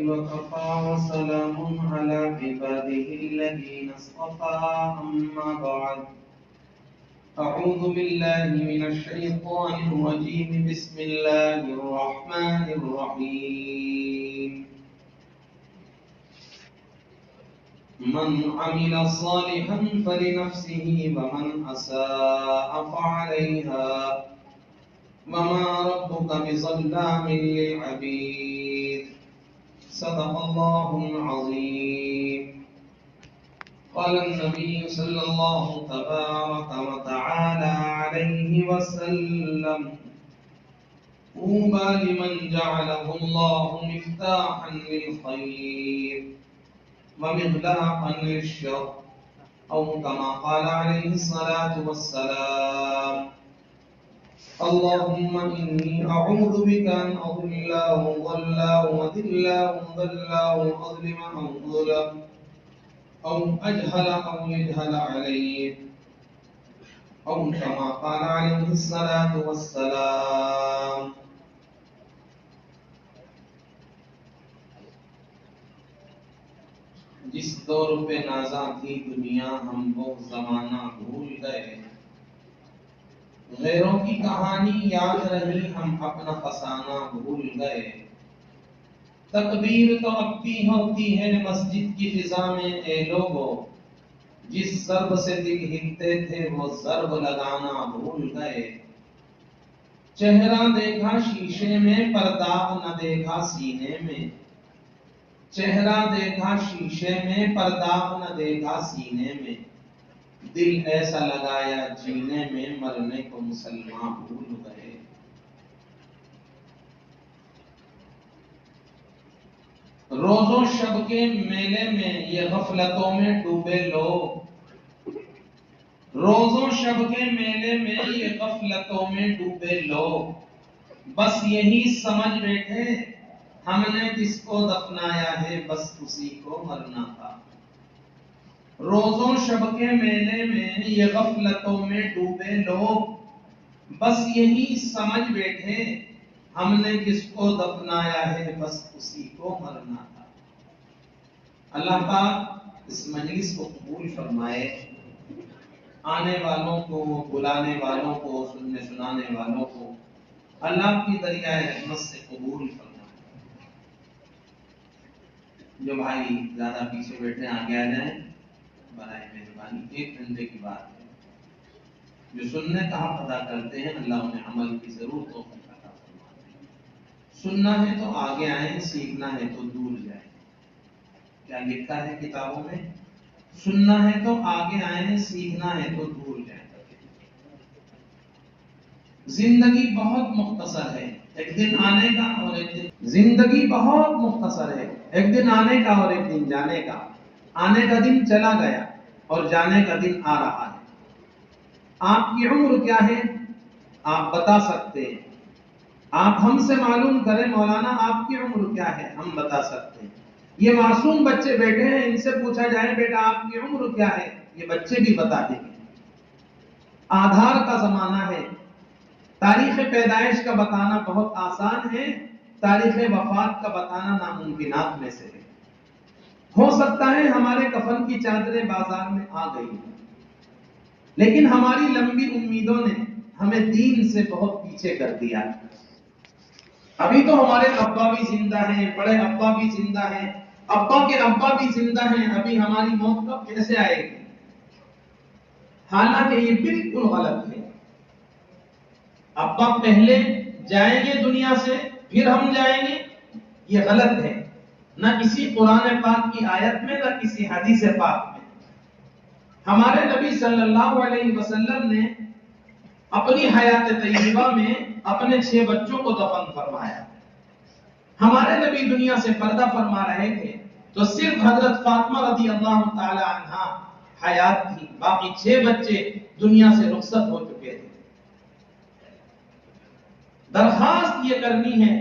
وكفى وسلام على عباده الذين اصطفى أما بعد أعوذ بالله من الشيطان الرجيم بسم الله الرحمن الرحيم من عمل صالحا فلنفسه ومن أساء فعليها وما ربك بظلام للعبيد صدق الله العظيم. قال النبي صلى الله تبارك وتعالى عليه وسلم طوبى لمن جعله الله مفتاحا للخير ومغلاقا للشر أو كما قال عليه الصلاة والسلام. اللهم إني أعوذ بك أن أضل أو أضل أو أذل أو أضل أو أظلم أو أظلم أو أجهل أو يجهل علي أو كما قال عليه الصلاة والسلام. جس دور پہ نازاں تھی دنیا ہم وہ زمانہ بھول گئے، غیروں کی کہانی یاد رہی ہم اپنا فسانہ بھول گئے. تکبیر تو اب بھی ہوتی ہے مسجد کی فضا میں اے لوگو، جس ضرب سے دل ہلتے تھے وہ ضرب لگانا بھول گئے. چہرہ دیکھا شیشے میں پر داغ نہ دیکھا سینے میں، چہرہ دیکھا شیشے میں پر داغ نہ دیکھا سینے میں، دل ایسا لگایا جینے میں مرنے کو مسلمان بھول گئے. روز و شب کے میلے میں یہ غفلتوں میں ڈوبے لوگ، روز و شب کے میلے میں یہ غفلتوں میں ڈوبے لوگ، بس یہی سمجھ بیٹھے ہم نے جس کو دفنایا ہے بس اسی کو مرنا تھا. روز و شب کے میلے میں یہ غفلتوں میں ڈوبے لوگ، بس یہی سمجھ بیٹھے ہم نے جس کو دفنایا ہے بس اسی کو مرنا تھا. اللہ پاک اس مجلس کو قبول فرمائے، آنے والوں کو، بلانے والوں کو، سننے سنانے والوں کو اللہ کی دریائے رحمت سے قبول فرمائے. جو بھائی زیادہ پیچھے بیٹھے آگے آ جائیں برائے مہربانی. 1 گھنٹے کی بات ہے. جو سننے کا حق ادا کرتے ہیں اللہ انہیں عمل کی ضرور توفیق عطا فرمائے. سننا ہے تو آگے آئیں، سیکھنا ہے تو دور جائیں. کیا لکھا ہے کتابوں میں؟ سننا ہے تو آگے آئیں، سیکھنا ہے تو دور جائیں. زندگی بہت مختصر ہے، ایک دن آنے کا اور ایک دن، زندگی بہت مختصر ہے، ایک دن آنے کا اور ایک دن جانے کا. آنے کا دن چلا گیا اور جانے کا دن آ رہا ہے. آپ کی عمر کیا ہے آپ بتا سکتے ہیں. آپ ہم سے معلوم کریں مولانا آپ کی عمر کیا ہے، ہم بتا سکتے ہیں. یہ معصوم بچے بیٹھے ہیں، ان سے پوچھا جائے بیٹا آپ کی عمر کیا ہے، یہ بچے بھی بتا دیں گے. آدھار کا زمانہ ہے. تاریخ پیدائش کا بتانا بہت آسان ہے، تاریخ وفات کا بتانا ناممکنات میں سے ہے. ہو سکتا ہے ہمارے کفن کی چادریں بازار میں آ گئی ہیں، لیکن ہماری لمبی امیدوں نے ہمیں دین سے بہت پیچھے کر دیا. ابھی تو ہمارے ابا بھی زندہ ہیں، بڑے ابا بھی زندہ ہیں، ابا کے ابا بھی زندہ ہیں. ابھی ہماری موت کب کیسے آئے گی؟ حالانکہ یہ بالکل غلط ہے. ابا پہلے جائیں گے دنیا سے پھر ہم جائیں گے، یہ غلط ہے. نہ کسی قرآن پاک کی آیت میں نہ کسی حدیث پاک میں. ہمارے نبی صلی اللہ علیہ وسلم نے اپنی حیات طیبہ میں اپنے 6 بچوں کو دفن فرمایا. ہمارے نبی دنیا سے پردہ فرما رہے تھے تو صرف حضرت فاطمہ رضی اللہ تعالی عنہا حیات تھی، باقی 6 بچے دنیا سے رخصت ہو چکے تھے. درخواست یہ کرنی ہے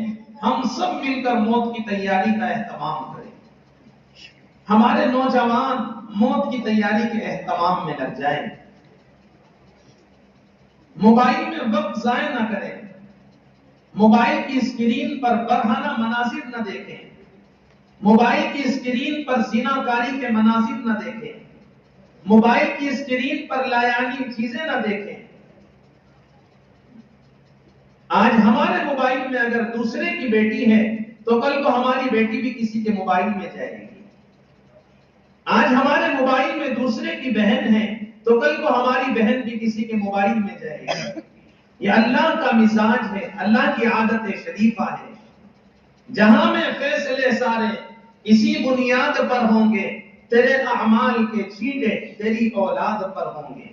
ہم سب مل کر موت کی تیاری کا اہتمام کریں. ہمارے نوجوان موت کی تیاری کے اہتمام میں لگ جائیں. موبائل میں وقت ضائع نہ کریں. موبائل کی اسکرین پر برہنہ مناظر نہ دیکھیں. موبائل کی اسکرین پر زناکاری کے مناظر نہ دیکھیں، موبائل کی اسکرین پر لایعنی چیزیں نہ دیکھیں۔ آج ہمارے موبائل میں اگر دوسرے کی بیٹی ہے تو کل کو ہماری بیٹی بھی کسی کے موبائل میں جائے گی۔ آج ہمارے موبائل میں دوسرے کی بہن ہے تو کل کو ہماری بہن بھی کسی کے موبائل میں جائے گی۔ یہ اللہ کا مزاج ہے، اللہ کی عادت شریفہ ہے۔ جہاں میں فیصلے سارے اسی بنیاد پر ہوں گے، تیرے اعمال کے چھینٹے تیری اولاد پر ہوں گے۔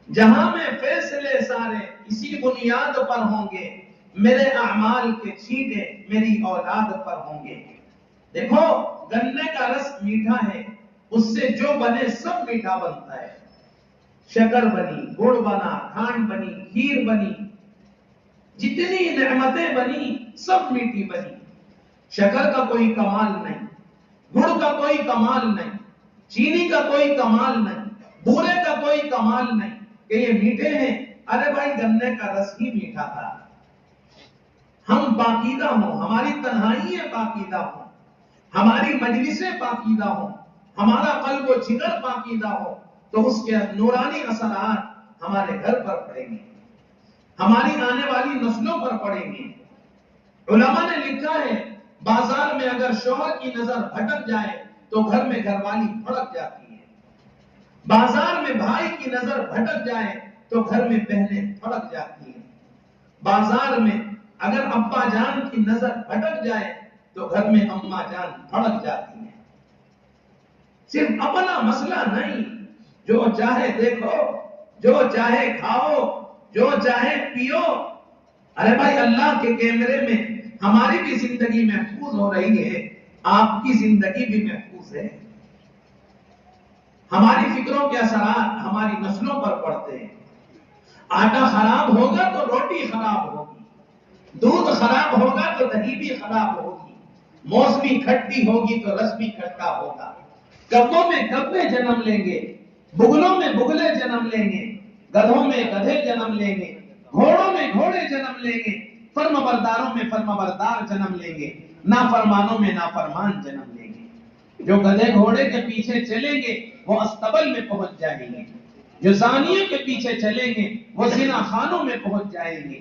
جہاں میں فیصلے سارے اسی بنیاد پر ہوں گے، میرے اعمال کے چھینٹے میری اولاد پر ہوں گے۔ دیکھو گنے کا رس میٹھا ہے، اس سے جو بنے سب میٹھا بنتا ہے۔ شکر بنی، گڑ بنا، کھانڈ بنی، کھیر بنی، جتنی نعمتیں بنی سب میٹھی بنی۔ شکر کا کوئی کمال نہیں، گڑ کا کوئی کمال نہیں، چینی کا کوئی کمال نہیں، بورے کا کوئی کمال نہیں کہ یہ میٹھے ہیں۔ ارے بھائی گنے کا رس ہی میٹھا تھا۔ ہم پاکیزہ ہوں، ہماری تنہائیاں پاکیزہ ہوں، ہماری مجلسیں پاکیزہ ہوں، ہمارا قلب و جگر پاکیزہ ہو تو اس کے نورانی اثرات ہمارے گھر پر پڑیں گے، ہماری آنے والی نسلوں پر پڑیں گے۔ علماء نے لکھا ہے بازار میں اگر شوہر کی نظر بھٹک جائے تو گھر میں گھر والی بھڑک جاتی ہے۔ بازار میں بھائی کی نظر بھٹک جائے تو گھر میں بہنیں بھڑک جاتی ہیں۔ بازار میں اگر ابا جان کی نظر بھٹک جائے تو گھر میں اماں جان بھڑک جاتی ہیں۔ صرف اپنا مسئلہ نہیں، جو چاہے دیکھو، جو چاہے کھاؤ، جو چاہے پیو۔ ارے بھائی اللہ کے کیمرے میں ہماری بھی زندگی محفوظ ہو رہی ہے، آپ کی زندگی بھی محفوظ ہے۔ ہماری فکروں کے اثرات ہماری نسلوں پر پڑتے ہیں۔ آٹا خراب ہوگا تو روٹی خراب ہوگی، دودھ خراب ہوگا تو دہی بھی خراب ہوگی، موسمی کھٹی ہوگی تو رس بھی کھٹا ہوگا۔ کبوں میں کبے جنم لیں گے، بگلوں میں بگلے جنم لیں گے، گدھوں میں گدھے جنم لیں گے، گھوڑوں میں گھوڑے جنم لیں گے، فرم برداروں میں فرم بردار جنم لیں گے، نافرمانوں میں نافرمان جنم لیں گے۔ جو گدھے گھوڑے کے پیچھے چلیں گے وہ استبل میں پہنچ جائیں گے، جو زانیوں کے پیچھے چلیں گے وہ زنا خانوں میں پہنچ جائیں گے،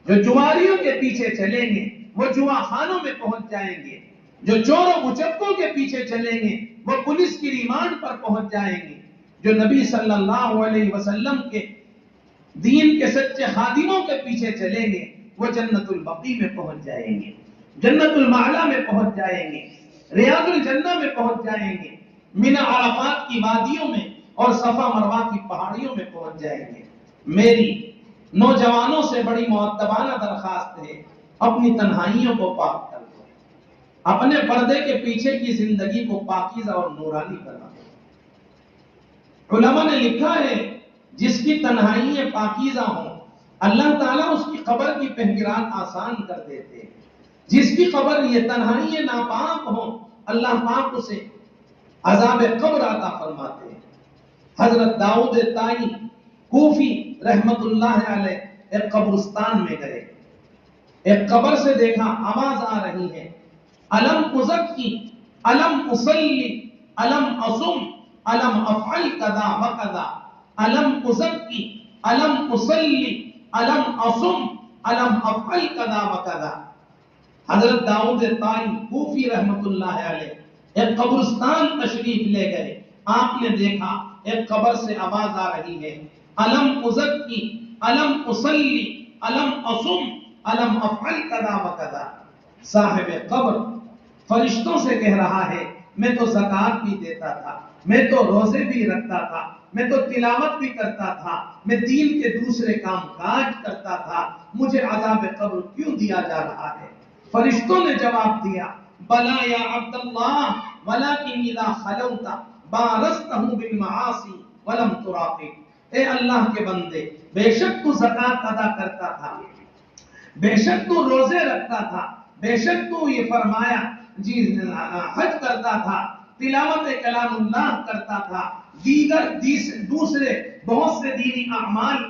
جو جواریوں کے پیچھے چلیں گے وہ جوا خانوں میں پہنچ جائیں گے، جو چوروں مچکوں کے پیچھے چلیں گے وہ پولیس کی ریمانڈ پر پہنچ جائیں گے، جو نبی صلی اللہ علیہ وسلم کے دین کے سچے خادموں کے پیچھے چلیں گے وہ جنت البقیع میں پہنچ جائیں گے، جنت المعلا میں پہنچ جائیں گے، ریاض الجنہ میں پہنچ جائیں گے، منی عرفات کی وادیوں میں اور صفا مروہ کی پہاڑیوں میں پہنچ جائیں گے۔ میری نوجوانوں سے بڑی مؤدبانہ درخواست ہے، اپنی تنہائیوں کو پاک کر دو، اپنے پردے کے پیچھے کی زندگی کو پاکیزہ اور نورانی بنا دو۔ علماء نے لکھا ہے جس کی تنہائیاں پاکیزہ ہوں اللہ تعالیٰ اس کی قبر کی پہنگران آسان کر دیتے ہیں۔ جس کی قبر یہ تنہائیاں ناپاک ہوں اللہ پاک اسے عذاب قبر عطا فرماتے ہیں۔ حضرت داؤد طائی کوفی رحمت اللہ علیہ ایک قبرستان میں گئے، ایک قبر سے دیکھا آواز آ رہی ہے، الم ازکی، الم اصلی، الم اصم، الم افعل کذا وکذا، الم ازکی، الم اصلی، الم اصم، الم افعل کذا وکذا۔ حضرت داؤد طائی کوفی رحمت اللہ علیہ ایک قبرستان تشریف لے گئے، آپ نے دیکھا ایک قبر سے آواز آ رہی ہے، الم ازکی، الم اصلی، الم اصم، الم افعل کذا وکذا۔ صاحب قبر فرشتوں سے کہہ رہا ہے میں تو زکوٰۃ بھی دیتا تھا، میں تو روزے بھی رکھتا تھا، میں تو تلاوت بھی کرتا تھا، میں دین کے دوسرے کام کاج کرتا تھا، مجھے عذاب قبر کیوں دیا جا رہا ہے؟ فرشتوں نے جواب دیا بلا یا عبد اللہ ولکن اذا خلوت بارزتہ بالمعاصی ولم تراقب۔ اے اللہ کے بندے، بے شک تو زکوٰۃ ادا کرتا تھا، بے شک تو روزے رکھتا تھا، بے شک تو یہ فرمایا حج کرتا تھا، تلاوت کلام اللہ کرتا تھا، دوسرے بہت سے دینی اعمال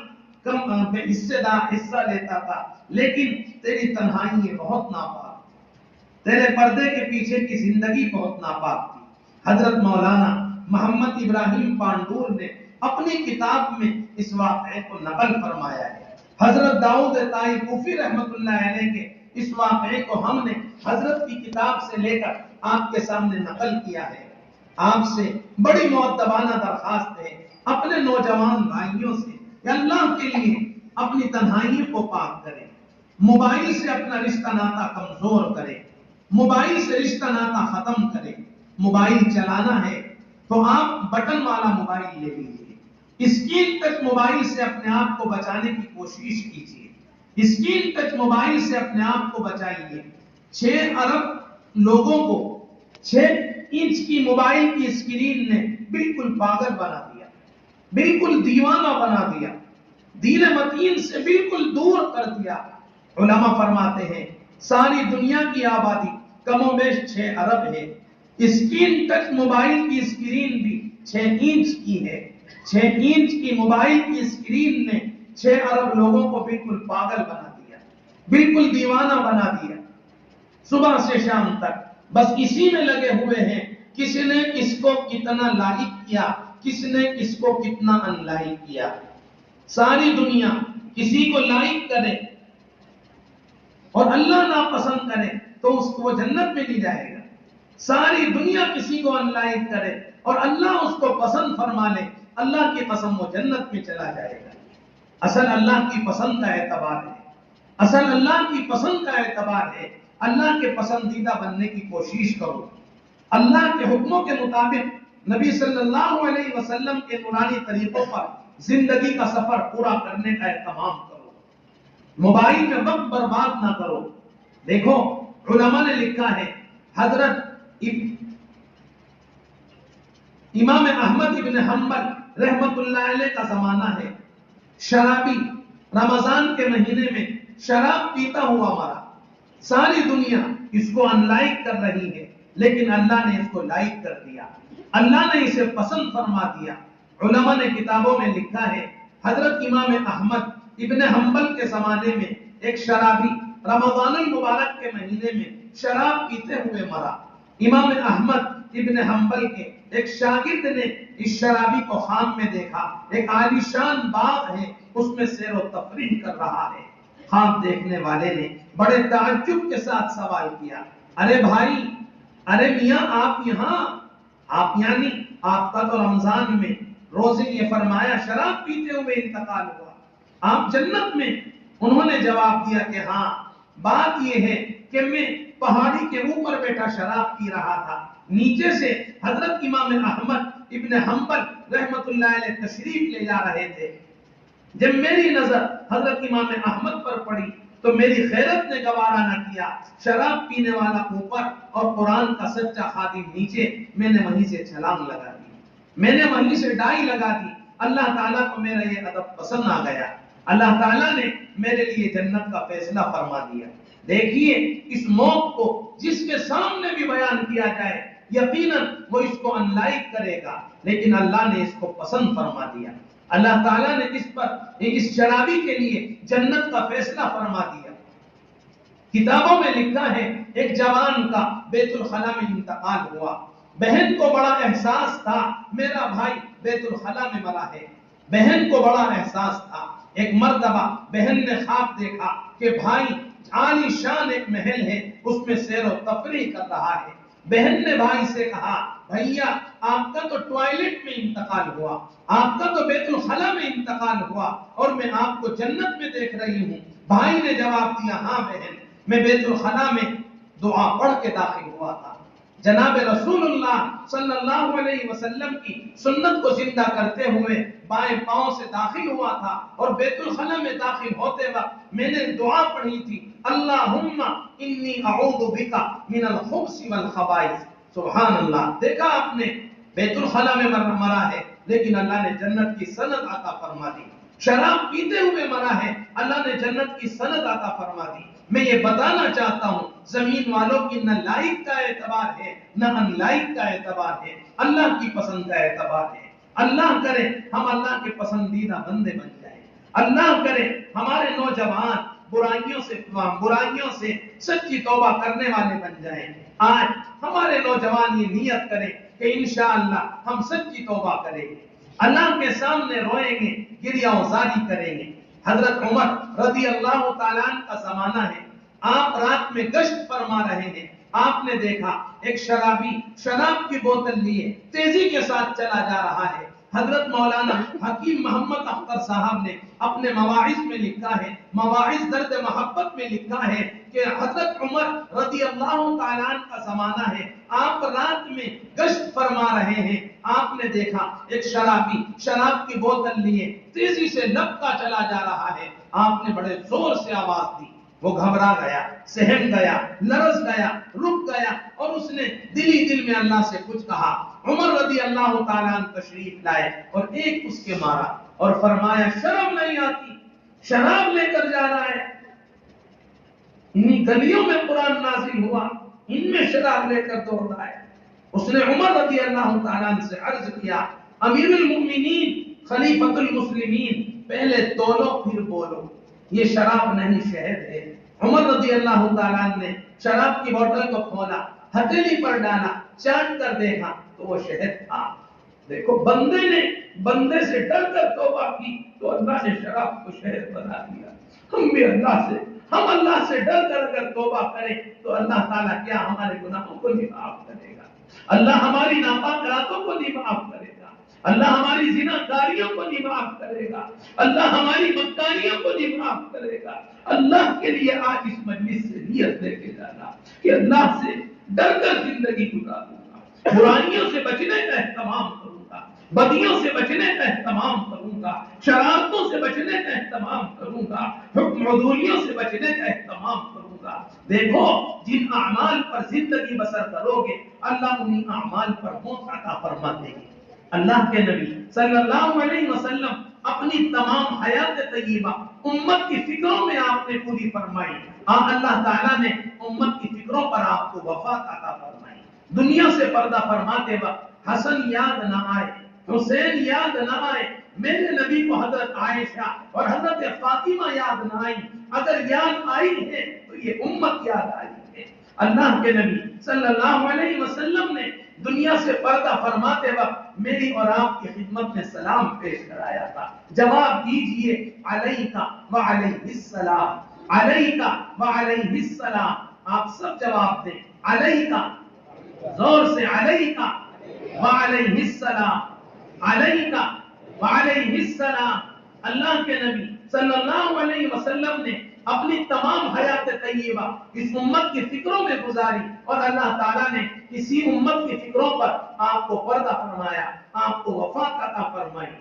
حصہ لیتا تھا، لیکن تیری تنہائی بہت ناپاک، تیرے پردے کے پیچھے کی زندگی بہت ناپاک تھی۔ حضرت مولانا محمد ابراہیم پانڈور نے اپنی کتاب میں اس واقعے کو نقل فرمایا ہے۔ حضرت داؤد طائی کوفی رحمت اللہ علیہ کے اس واقعے کو ہم نے حضرت کی کتاب سے لے کر آپ کے سامنے نقل کیا ہے۔ آپ سے بڑی مؤدبانہ درخواست ہے، اپنے نوجوان بھائیوں سے کہ اللہ کے لیے اپنی تنہائیوں کو پاک کریں، موبائل سے اپنا رشتہ ناتا کمزور کریں، موبائل سے رشتہ ناتا ختم کریں۔ موبائل چلانا ہے تو آپ بٹن والا موبائل لے لیجیے، اسکرین ٹچ موبائل سے اپنے آپ کو بچانے کی کوشش کیجیے، اسکرین ٹچ موبائل سے اپنے آپ کو بچائیے۔ 6 ارب لوگوں کو 6 انچ کی موبائل کی اسکرین نے بالکل پاگل بنا دیا، بالکل دیوانہ بنا دیا، دین متین سے بالکل دور کر دیا۔ علماء فرماتے ہیں ساری دنیا کی آبادی کم و بیش 6 ارب ہے، اسکرین ٹچ موبائل کی اسکرین بھی 6 انچ کی ہے۔ 6 انچ کی موبائل کی اسکرین نے 6 ارب لوگوں کو بالکل پاگل بنا دیا، بالکل دیوانہ بنا دیا۔ صبح سے شام تک بس اسی میں لگے ہوئے ہیں، کس نے کس کو کتنا لائک کیا، کس نے کس کو کتنا ان لائک کیا۔ ساری دنیا کسی کو لائک کرے اور اللہ ناپسند کرے تو اس کو جنت میں نہیں جائے گا۔ ساری دنیا کسی کو ان لائک کرے اور اللہ اس کو پسند فرما لے، اللہ کی قسم وہ جنت میں چلا جائے گا۔ اصل اللہ کی پسند کا اعتبار ہے، اصل اللہ کی پسند کا اعتبار ہے۔ اللہ کے پسندیدہ بننے کی کوشش کرو، اللہ کے حکموں کے مطابق نبی صلی اللہ علیہ وسلم کے نورانی طریقوں پر زندگی کا سفر پورا کرنے کا اہتمام کرو، موبائل میں وقت برباد نہ کرو۔ دیکھو علماء نے لکھا ہے، حضرت امام احمد ابن حنبل رحمت اللہ علیہ کا زمانہ ہے، شرابی رمضان کے مہینے میں شراب پیتا ہوا مرا۔ ساری دنیا اس کو ان لائک کر رہی ہے، لیکن اللہ نے اس کو لائک کر دیا، اللہ نے اسے پسند فرما دیا۔ علماء نے کتابوں میں لکھا ہے، حضرت امام احمد ابن حنبل کے زمانے میں ایک شرابی رمضان المبارک کے مہینے میں شراب پیتے ہوئے مرا۔ امام احمد ابن حنبل کے ایک شاگرد نے اس شرابی کو خواب میں دیکھا، ایک عالیشان باغ ہے، اس میں سیر و تفریح کر رہا ہے۔ خواب دیکھنے والے نے بڑے تعجب کے ساتھ سوال کیا، ارے بھائی، ارے میاں آپ یہاں، آپ یعنی آپ کا تو رمضان میں روزے یہ فرمایا شراب پیتے ہوئے انتقال ہوا، آپ جنت میں؟ انہوں نے جواب دیا کہ ہاں، بات یہ ہے کہ میں پہاڑی کے اوپر بیٹھا شراب پی رہا تھا، نیچے سے حضرت امام احمد ابن حنبل رحمت اللہ علیہ تشریف لے جا رہے تھے۔ جب میری نظر حضرت امام احمد پر پڑی تو میری خیرت نے گوارا نہ کیا، شراب پینے والا اوپر اور قرآن کا سچا خادم نیچے، میں نے وہیں سے چھلانگ لگا دی، میں نے وہیں سے ڈائی لگا دی۔ اللہ تعالیٰ کو میرا یہ ادب پسند آ گیا، اللہ تعالیٰ نے میرے لیے جنت کا فیصلہ فرما دیا۔ دیکھیے اس موت کو جس کے سامنے بھی بیان کیا جائے یقیناً وہ اس کو ان لائک کرے گا، لیکن اللہ نے اس کو پسند فرما دیا۔ اللہ تعالیٰ نے اس پر اس شرابی کے لیے جنت کا فیصلہ فرما دیا۔ کتابوں میں لکھا ہے ایک جوان کا بیت الخلا میں انتقال ہوا، بہن کو بڑا احساس تھا میرا بھائی بیت الخلا میں مرا ہے، بہن کو بڑا احساس تھا۔ ایک مرتبہ بہن نے خواب دیکھا کہ بھائی عالی شان ایک محل ہے، اس میں سیر و تفریح کر رہا ہے۔ بہن نے بھائی سے کہا، بھیا آپ کا تو ٹوائلٹ میں انتقال ہوا، آپ کا تو بیت الخلا میں انتقال ہوا اور میں آپ کو جنت میں دیکھ رہی ہوں۔ بھائی نے جواب دیا، ہاں بہن، میں بیت الخلا میں دعا پڑھ کے داخل ہوا تھا، جناب رسول اللہ صلی اللہ علیہ وسلم کی سنت کو زندہ کرتے ہوئے بائیں پاؤں سے داخل ہوا تھا اور بیت الخلا میں داخل ہوتے وقت میں نے دعا پڑھی تھی، اللہم انی اعوذ بک من الخبث والخبائث۔ سبحان اللہ، دیکھا آپ نے بیت الخلا میں مرا ہے لیکن اللہ نے جنت کی سند عطا فرما دی، شراب پیتے ہوئے مرا ہے، اللہ نے جنت کی سند عطا فرما دی۔ میں یہ بتانا چاہتا ہوں زمین والوں کی نہ لائق کا اعتبار ہے نہ ان لائق کا اعتبار ہے، اللہ کی پسند کا اعتبار ہے۔ اللہ کرے ہم اللہ کے پسندیدہ بندے بن جائیں، اللہ کرے ہمارے نوجوان برائیوں سے سچی توبہ کرنے والے بن جائیں۔ آج ہمارے نوجوان یہ نیت کریں کہ انشاءاللہ ہم سچی توبہ کریں گے، اللہ کے سامنے روئیں گے، گریہ وزاری کریں گے۔ حضرت عمر رضی اللہ تعالیٰ عنہ کا زمانہ ہے، آپ رات میں گشت فرما رہے ہیں، آپ نے دیکھا ایک شرابی شراب کی بوتل لیے تیزی کے ساتھ چلا جا رہا ہے۔ حضرت مولانا حکیم محمد اختر صاحب نے اپنے مواعظ میں لکھا ہے، مواعظ درد محبت میں لکھا ہے کہ حضرت عمر رضی اللہ تعالیٰ عنہ کا زمانہ ہے، آپ رات میں گشت فرما رہے ہیں، آپ نے دیکھا ایک شرابی شراب کی بوتل لیے تیزی سے لپکا چلا جا رہا ہے، آپ نے بڑے زور سے آواز دی، وہ گھبرا گیا، سہم گیا، لرز گیا، رک گیا، اور اس نے دلی دل میں اللہ سے کچھ کہا۔ عمر رضی اللہ تعالیٰ عنہ تشریف لائے اور ایک اس کے مارا اور فرمایا شرم نہیں آتی، شراب لے کر جا رہا ہے، انہی گلیوں میں قرآن نازل ہوا، ان میں شراب لے کر دوڑ رہا ہے۔ اس نے عمر رضی اللہ تعالیٰ عنہ سے عرض کیا، امیر المؤمنین خلیفۃ المسلمین، پہلے تولو پھر بولو، یہ شراب نہیں شہد ہے۔ عمر رضی اللہ تعالیٰ عنہ نے شراب کی بوتل کو کھولا، ہتھیلی پر ڈالا، چاٹ کر دیکھا تو وہ شہد تھا۔ دیکھو بندے نے بندے سے ڈر کر توبہ کی تو اللہ نے شراب کو شہد بنا دیا۔ ہم بھی ہم اللہ سے ڈر کر اگر توبہ کریں تو اللہ تعالیٰ کیا ہمارے گناہوں کو نہیں معاف کرے گا، اللہ ہماری ناپاک راتوں کو نہیں معاف کرے گا، اللہ ہماری زناکاریوں کو نہیں معاف کرے گا، اللہ ہماری بدکاریوں کو نہیں معاف کرے گا۔ اللہ کے لیے آج اس مجلس سے نیت لے کے جانا کہ اللہ سے ڈر کر زندگی گزاروں گا، برائیوں سے بچنے کا اہتمام کروں گا، بدیوں سے بچنے کا اہتمام کروں گا، شرارتوں سے بچنے کا اہتمام کروں گا، حکم عدولیوں سے بچنے کا اہتمام کروں گا۔ دیکھو جن اعمال پر زندگی بسر کرو گے اللہ انہی اعمال پر موت عطا فرما دے گی۔ اللہ کے نبی صلی اللہ علیہ وسلم اپنی تمام حیات طیبہ امت کی فکروں میں آپ نے پوری فرمائی، اللہ تعالیٰ نے امت کی فکروں پر آپ کو وفات عطا فرمائی۔ دنیا سے پردہ فرماتے وقت حسن یاد نہ آئے، حسین یاد نہ آئے، میرے نبی کو حضرت عائشہ اور حضرت فاطمہ یاد نہ آئی، اگر یاد آئی ہے تو یہ امت یاد آئی ہے۔ اللہ کے نبی صلی اللہ علیہ وسلم نے دنیا سے پردہ فرماتے وقت میری اور آپ کی خدمت میں سلام پیش کرایا تھا، جواب دیجئے علیکہ وعلیہ السلام، علیکہ وعلیہ السلام، آپ سب جواب دیں، علیکہ، زور سے علیکہ وعلیہ السلام، علیکہ وعلیہ السلام۔ اللہ کے نبی صلی اللہ علیہ وسلم نے اپنی تمام حیات طیبہ اس امت کی فکروں میں گزاری اور اللہ تعالیٰ نے اسی امت کی فکروں پر آپ کو پردہ فرمایا، آپ کو وفات عطا فرمائی۔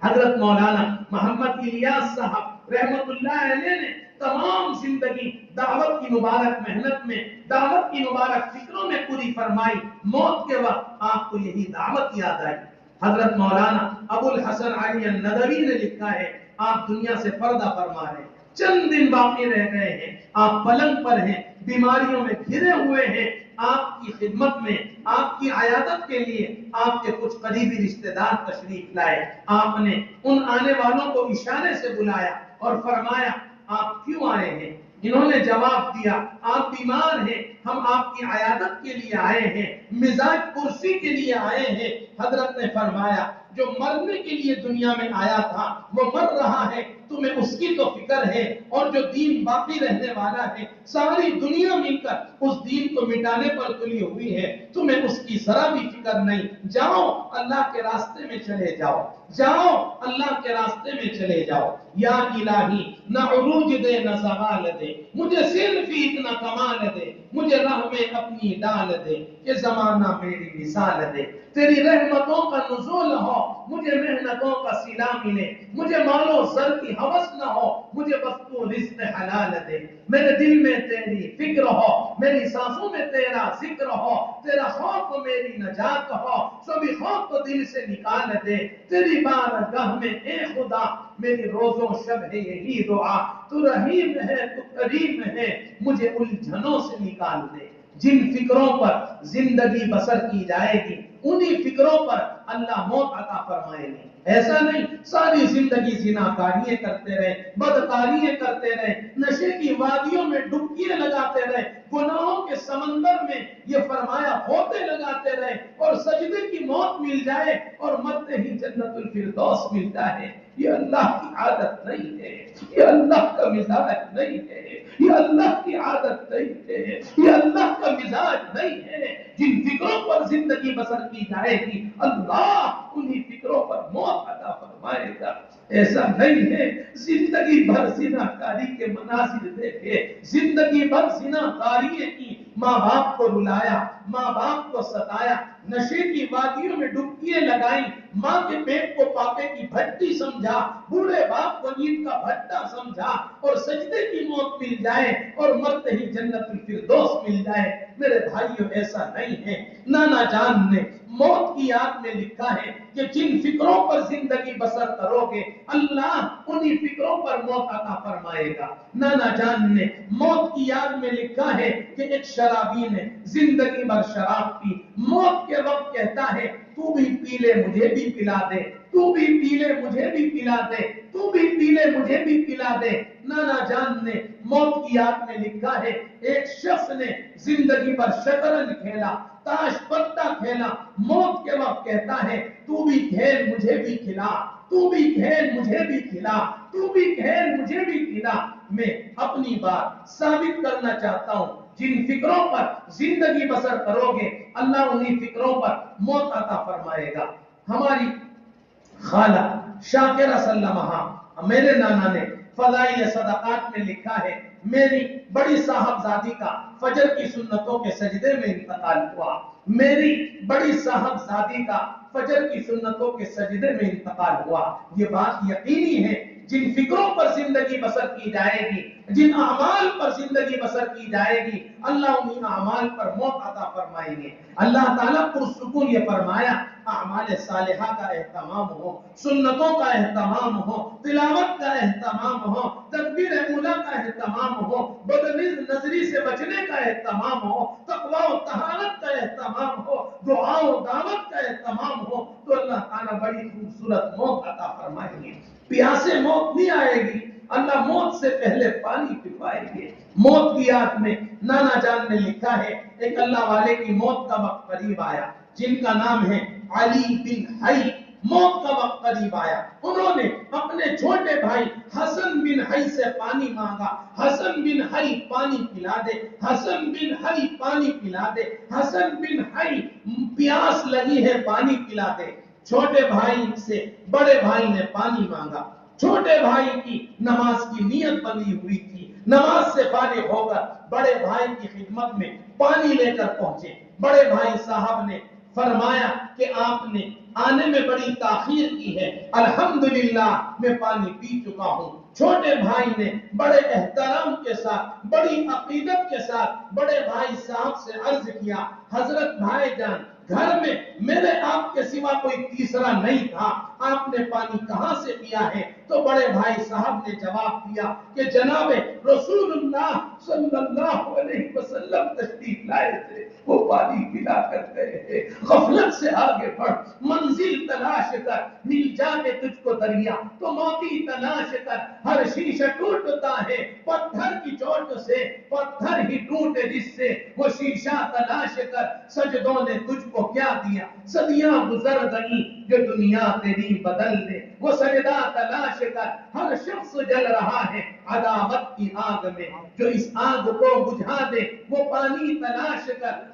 حضرت مولانا محمد الیاس صاحب رحمت اللہ علیہ نے تمام زندگی دعوت کی مبارک محنت میں، دعوت کی مبارک فکروں میں پوری فرمائی، موت کے وقت آپ کو یہی دعوت یاد آئی۔ حضرت مولانا ابو الحسن علی الندوی نے لکھا ہے، آپ دنیا سے پردہ فرما رہے ہیں، چند دن باقی رہ گئے ہیں، آپ پلنگ پر ہیں، بیماریوں میں گھرے ہوئے ہیں، آپ کی خدمت میں، آپ کی عیادت کے لیے آپ کے کچھ قریبی رشتہ دار تشریف لائے، آپ نے ان آنے والوں کو اشارے سے بلایا اور فرمایا آپ کیوں آئے ہیں؟ انہوں نے جواب دیا آپ بیمار ہیں، ہم آپ کی عیادت کے لیے آئے ہیں، مزاج پرسی کے لیے آئے ہیں۔ حضرت نے فرمایا جو مرنے کے لیے دنیا میں آیا تھا وہ مر رہا ہے، تمہیں اس کی تو فکر ہے، اور جو دین باقی رہنے والا ہے ساری دنیا مل کر اس دین کو مٹانے پر تلی ہوئی ہے، تمہیں اس کی ذرا بھی فکر نہیں، جاؤ اللہ کے راستے میں چلے جاؤ، جاؤ اللہ کے راستے میں چلے جاؤ۔ یا الہی نہ عروج دے نہ زوال دے، مجھے صرف اتنا کمال دے، مجھے راہ میں اپنی ڈال دے، کہ زمانہ میری مثال دے، تیری رحمتوں کا نزول ہو، مجھے محنتوں کا صلہ ملے، مجھے مال و زر کی ہوس نہ ہو، مجھے بس تو رزق حلال دے، میرے دل میں تیری فکر ہو، میری سانسوں میں تیرا ذکر ہو، تیرا خوف میری نجات ہو، سبھی خوف کو دل سے نکال دے، تیری بارگاہ میں اے خدا میری روزوں شب ہے یہی دعا، تو رحیم ہے تو کریم ہے، مجھے الجھنوں سے نکال دے۔ جن فکروں پر زندگی بسر کی جائے گی انہی فکروں پر اللہ موت عطا فرمائیں گے۔ ایسا نہیں ساری زندگی زناکاریاں کرتے رہے، بدکاریاں کرتے رہے، نشے کی وادیوں میں ڈبکیاں لگاتے رہے، گناہوں کے سمندر میں یہ فرمایا ہوتے لگاتے رہے، اور سجدے کی موت مل جائے اور مرتے ہی جنت الفردوس مل جائے۔ یہ اللہ کی عادت نہیں ہے، یہ اللہ کا مزاج نہیں ہے، یہ اللہ کی عادت نہیں ہے، یہ اللہ کا مزاج نہیں ہے۔ جن فکروں پر زندگی بسر کی جائے گی اللہ انہی فکروں پر موت عطا فرمائے گا۔ ایسا نہیں ہے زندگی بھر زناکاری کے مناظر دیکھے، زندگی بھر زناکاری کی، ماں باپ کو رلایا، ماں باپ کو ستایا، نشے کی وادیوں میں ڈبکیاں لگائیں، ماں کے پیٹ کو پاپے کی بھٹی سمجھا، بوڑھے باپ کو نیند کا بھٹا سمجھا، اور سجدے کی موت مل جائے اور مرتے ہی جنت الفردوس مل جائے۔ میرے بھائیوں ایسا نہیں ہے۔ نانا جان نے موت کی یاد میں لکھا ہے کہ جن فکروں پر زندگی بسر کرو گے اللہ انہی فکروں پر موت عطا فرمائے گا۔ نانا جان نے موت کی یاد میں لکھا ہے کہ ایک شرابی نے زندگی بھر شراب پی، موت کے وقت کہتا ہے تو بھی پی لے مجھے بھی پلا دے، تو بھی پی لے مجھے بھی پلا دے، تو بھی پی لے مجھے بھی پلا دے۔ نانا جان نے موت کی یاد میں لکھا ہے ایک شخص نے زندگی بھر شطرنج کھیلا، تاش پتہ کھیلا، موت کے وقت کہتا ہے تو بھی کھیل مجھے بھی کھلا، تو بھی کھیل مجھے بھی کھلا، تو بھی کھیل مجھے بھی کھلا۔ میں اپنی بات ثابت کرنا چاہتا ہوں، جن فکروں پر زندگی بسر کرو گے اللہ انہی فکروں پر موت عطا فرمائے گا۔ ہماری خالہ شاکرہ سلمہ، میرے نانا نے فضائل صدقات میں لکھا ہے میری بڑی صاحبزادی کا فجر کی سنتوں کے سجدے میں انتقال ہوا، میری بڑی صاحبزادی کا فجر کی سنتوں کے سجدے میں انتقال ہوا۔ یہ بات یقینی ہے جن فکروں پر زندگی بسر کی جائے گی، جن اعمال پر زندگی بسر کی جائے گی اللہ انہی اعمال پر موت عطا فرمائیں گے۔ اللہ تعالیٰ پرسکون یہ فرمایا اعمال صالحہ کا اہتمام ہو، سنتوں کا اہتمام ہو، تلاوت کا اہتمام ہو، تکبیر اولیٰ کا اہتمام ہو، بد نظری سے بچنے کا اہتمام ہو، تقوی و طہارت کا اہتمام ہو، دعا و دعوت کا اہتمام ہو، تو اللہ تعالیٰ بڑی خوبصورت موت عطا فرمائیں گے۔ پیاسے موت نہیں آئے گی، اللہ موت سے پہلے پانی پلوائیں گے۔ موت کی یاد میں نانا جان نے لکھا ہے ایک اللہ والے کی موت کا وقت قریب آیا جن کا نام ہے علی بن حی۔ موت کا وقت قریب آیا، انہوں نے اپنے چھوٹے بھائی حسن بن حی سے پانی مانگا، حسن بن حی پانی پلا دے، حسن بن حی پانی پلا دے، حسن بن حی پیاس لگی ہے پانی پلا دے۔ چھوٹے بھائی سے بڑے بھائی نے پانی مانگا، چھوٹے بھائی کی نماز کی نیت بنی ہوئی تھی، نماز سے فارغ ہو کر بڑے بھائی کی خدمت میں پانی لے کر پہنچے۔ بڑے بھائی صاحب نے فرمایا کہ آپ نے آنے میں بڑی تاخیر کی ہے، الحمدللہ میں پانی پی چکا ہوں۔ چھوٹے بھائی نے بڑے احترام کے ساتھ، بڑی عقیدت کے ساتھ بڑے بھائی صاحب سے عرض کیا حضرت بھائی جان گھر میں میرے آپ کے سوا کوئی تیسرا نہیں تھا، آپ نے پانی کہاں سے پیا ہے؟ تو بڑے بھائی صاحب نے جواب دیا کہ جناب رسول اللہ صلی اللہ علیہ وسلم تشریف لائے تھے، وہ پانی پلا کر گئے ہیں۔ غفلت سے آگے بڑھ، منزل تلاش کر، مل جانے تجھ کو دریا تو موتی تلاش کر، ہر شیشہ ٹوٹتا ہے پتھر کی چوٹ سے، پتھر ہی ٹوٹے جس سے وہ شیشہ تلاش کر، سجدوں نے تجھ کو کیا دیا، صدیاں گزر گئی جو دنیا تیری بدل دے، وہ سجدہ تلاش کر، ہر شخص جل رہا ہے عداوت کی آگ میں، جو اس آگ کو بجھا دے، وہ پانی تلاش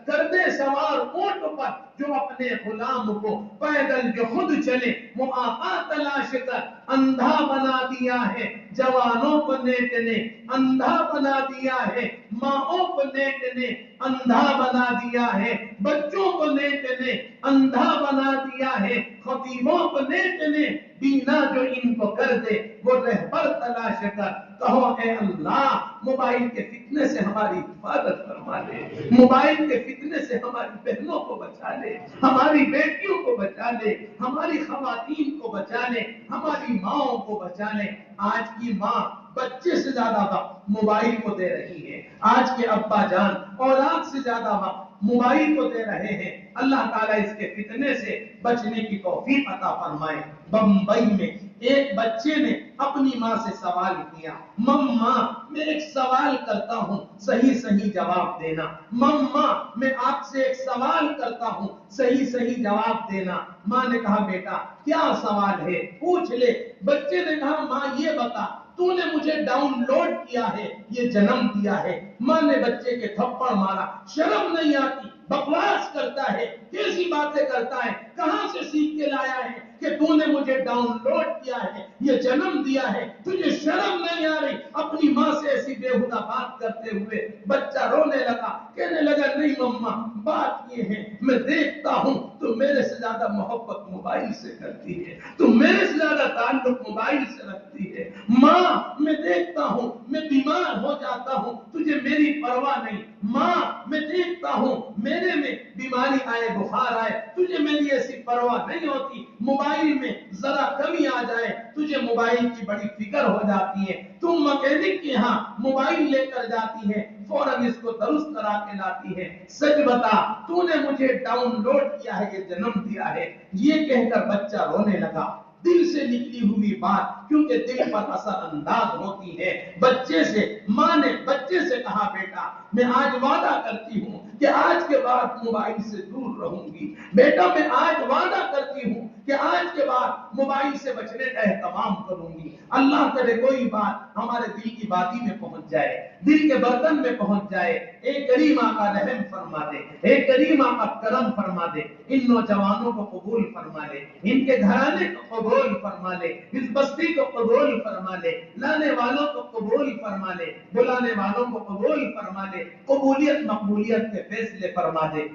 کر دے سوار اونٹ پر، جو اپنے غلام کو پیدل جو خود چلے، وہ آقا تلاش کر، اندھا بنا دیا ہے جوانوں کو نیٹ نے، اندھا بنا دیا ہے ماؤں کو نیٹ نے، اندھا بنا دیا ہے بچوں کو نیٹ نے، اندھا بنا دیا ہے خطیبوں کو نیٹ نے، بینا جو ان کو کر دے وہ رہبر تلاش کر۔ کہو اے اللہ موبائل کے فتنے سے ہماری حفاظت فرما لے، موبائل کے فتنے سے ہماری بہنوں کو بچا لے، ہماری بیٹیوں کو بچا لے، ہماری خواتین کو بچا لے، ہماری ماؤں کو بچا لے۔ آج کی ماں بچے سے زیادہ وقت موبائل کو دے رہی ہے. آج کے ابا جان اولاد سے زیادہ وقت موبائل کو دے رہے ہیں. اللہ تعالیٰ اس کے فتنے سے بچنے کی توفیق عطا فرمائے. بمبئی میں ایک بچے نے اپنی ماں سے سوال کیا, مما میں ایک سوال کرتا ہوں صحیح صحیح جواب دینا, مما میں آپ سے ایک سوال کرتا ہوں صحیح صحیح جواب دینا. ماں نے کہا بیٹا کیا سوال ہے پوچھ لے. بچے نے کہا ماں یہ بتا تو نے مجھے ڈاؤن لوڈ کیا ہے یہ جنم دیا ہے. ماں نے بچے کے تھپڑ مارا, شرم نہیں آتی, بکواس کرتا ہے, کیسی باتیں کرتا ہے, کہاں سے سیکھ کے لایا ہے کہ تو نے مجھے ڈاؤن لوڈ کیا ہے یہ جنم دیا ہے, تجھے شرم نہیں آ رہی اپنی ماں سے ایسی بےہودہ بات کرتے ہوئے. بچہ رونے لگا, کہنے لگا نہیں مما بات یہ ہے میں دیکھتا ہوں تو میرے سے زیادہ محبت موبائل سے کرتی ہے, تو میرے سے زیادہ تعلق موبائل سے رکھتی ہے. ماں میں دیکھتا ہوں میں بیمار ہو جاتا ہوں تجھے میری پرواہ نہیں. ماں میں دیکھتا ہوں میرے میں بیماری آئے بخار آئے تجھے میری ایسی پرواہ نہیں ہوتی. موبائل میں ذرا کمی آ جائے تجھے موبائل کی بڑی فکر ہو جاتی ہے. تم مکینک کے ہاں موبائل لے کر جاتی ہے فوراً اس کو درست کرا کے لاتی ہے. سچ بتا تو نے مجھے ڈاؤن لوڈ کیا ہے یہ جنم دیا ہے. یہ کہہ کر بچہ رونے لگا. دل سے نکلی ہوئی بات کیونکہ دل پر اثر انداز ہوتی ہے. بچے سے ماں نے بچے سے کہا بیٹا میں آج وعدہ کرتی ہوں کہ آج کے بعد موبائل سے دور رہوں گی. بیٹا میں آج وعدہ کرتی ہوں کہ آج کے بعد موبائل سے بچنے کا اہتمام کروں گی. اللہ کرے کوئی بات ہمارے دل کی بادی میں پہنچ جائے, دل کے برتن میں پہنچ جائے. اے کریم آقا رحم فرما دے, اے کریم آقا کرم فرما دے, ان نوجوانوں کو قبول فرما لے, ان کے گھرانے کو قبول فرما لے, اس بستی کو قبول فرما لے, لانے والوں کو قبول فرما لے, بلانے والوں کو قبول فرما لے, قبولیت مقبولیت کے فیصلے فرما دے.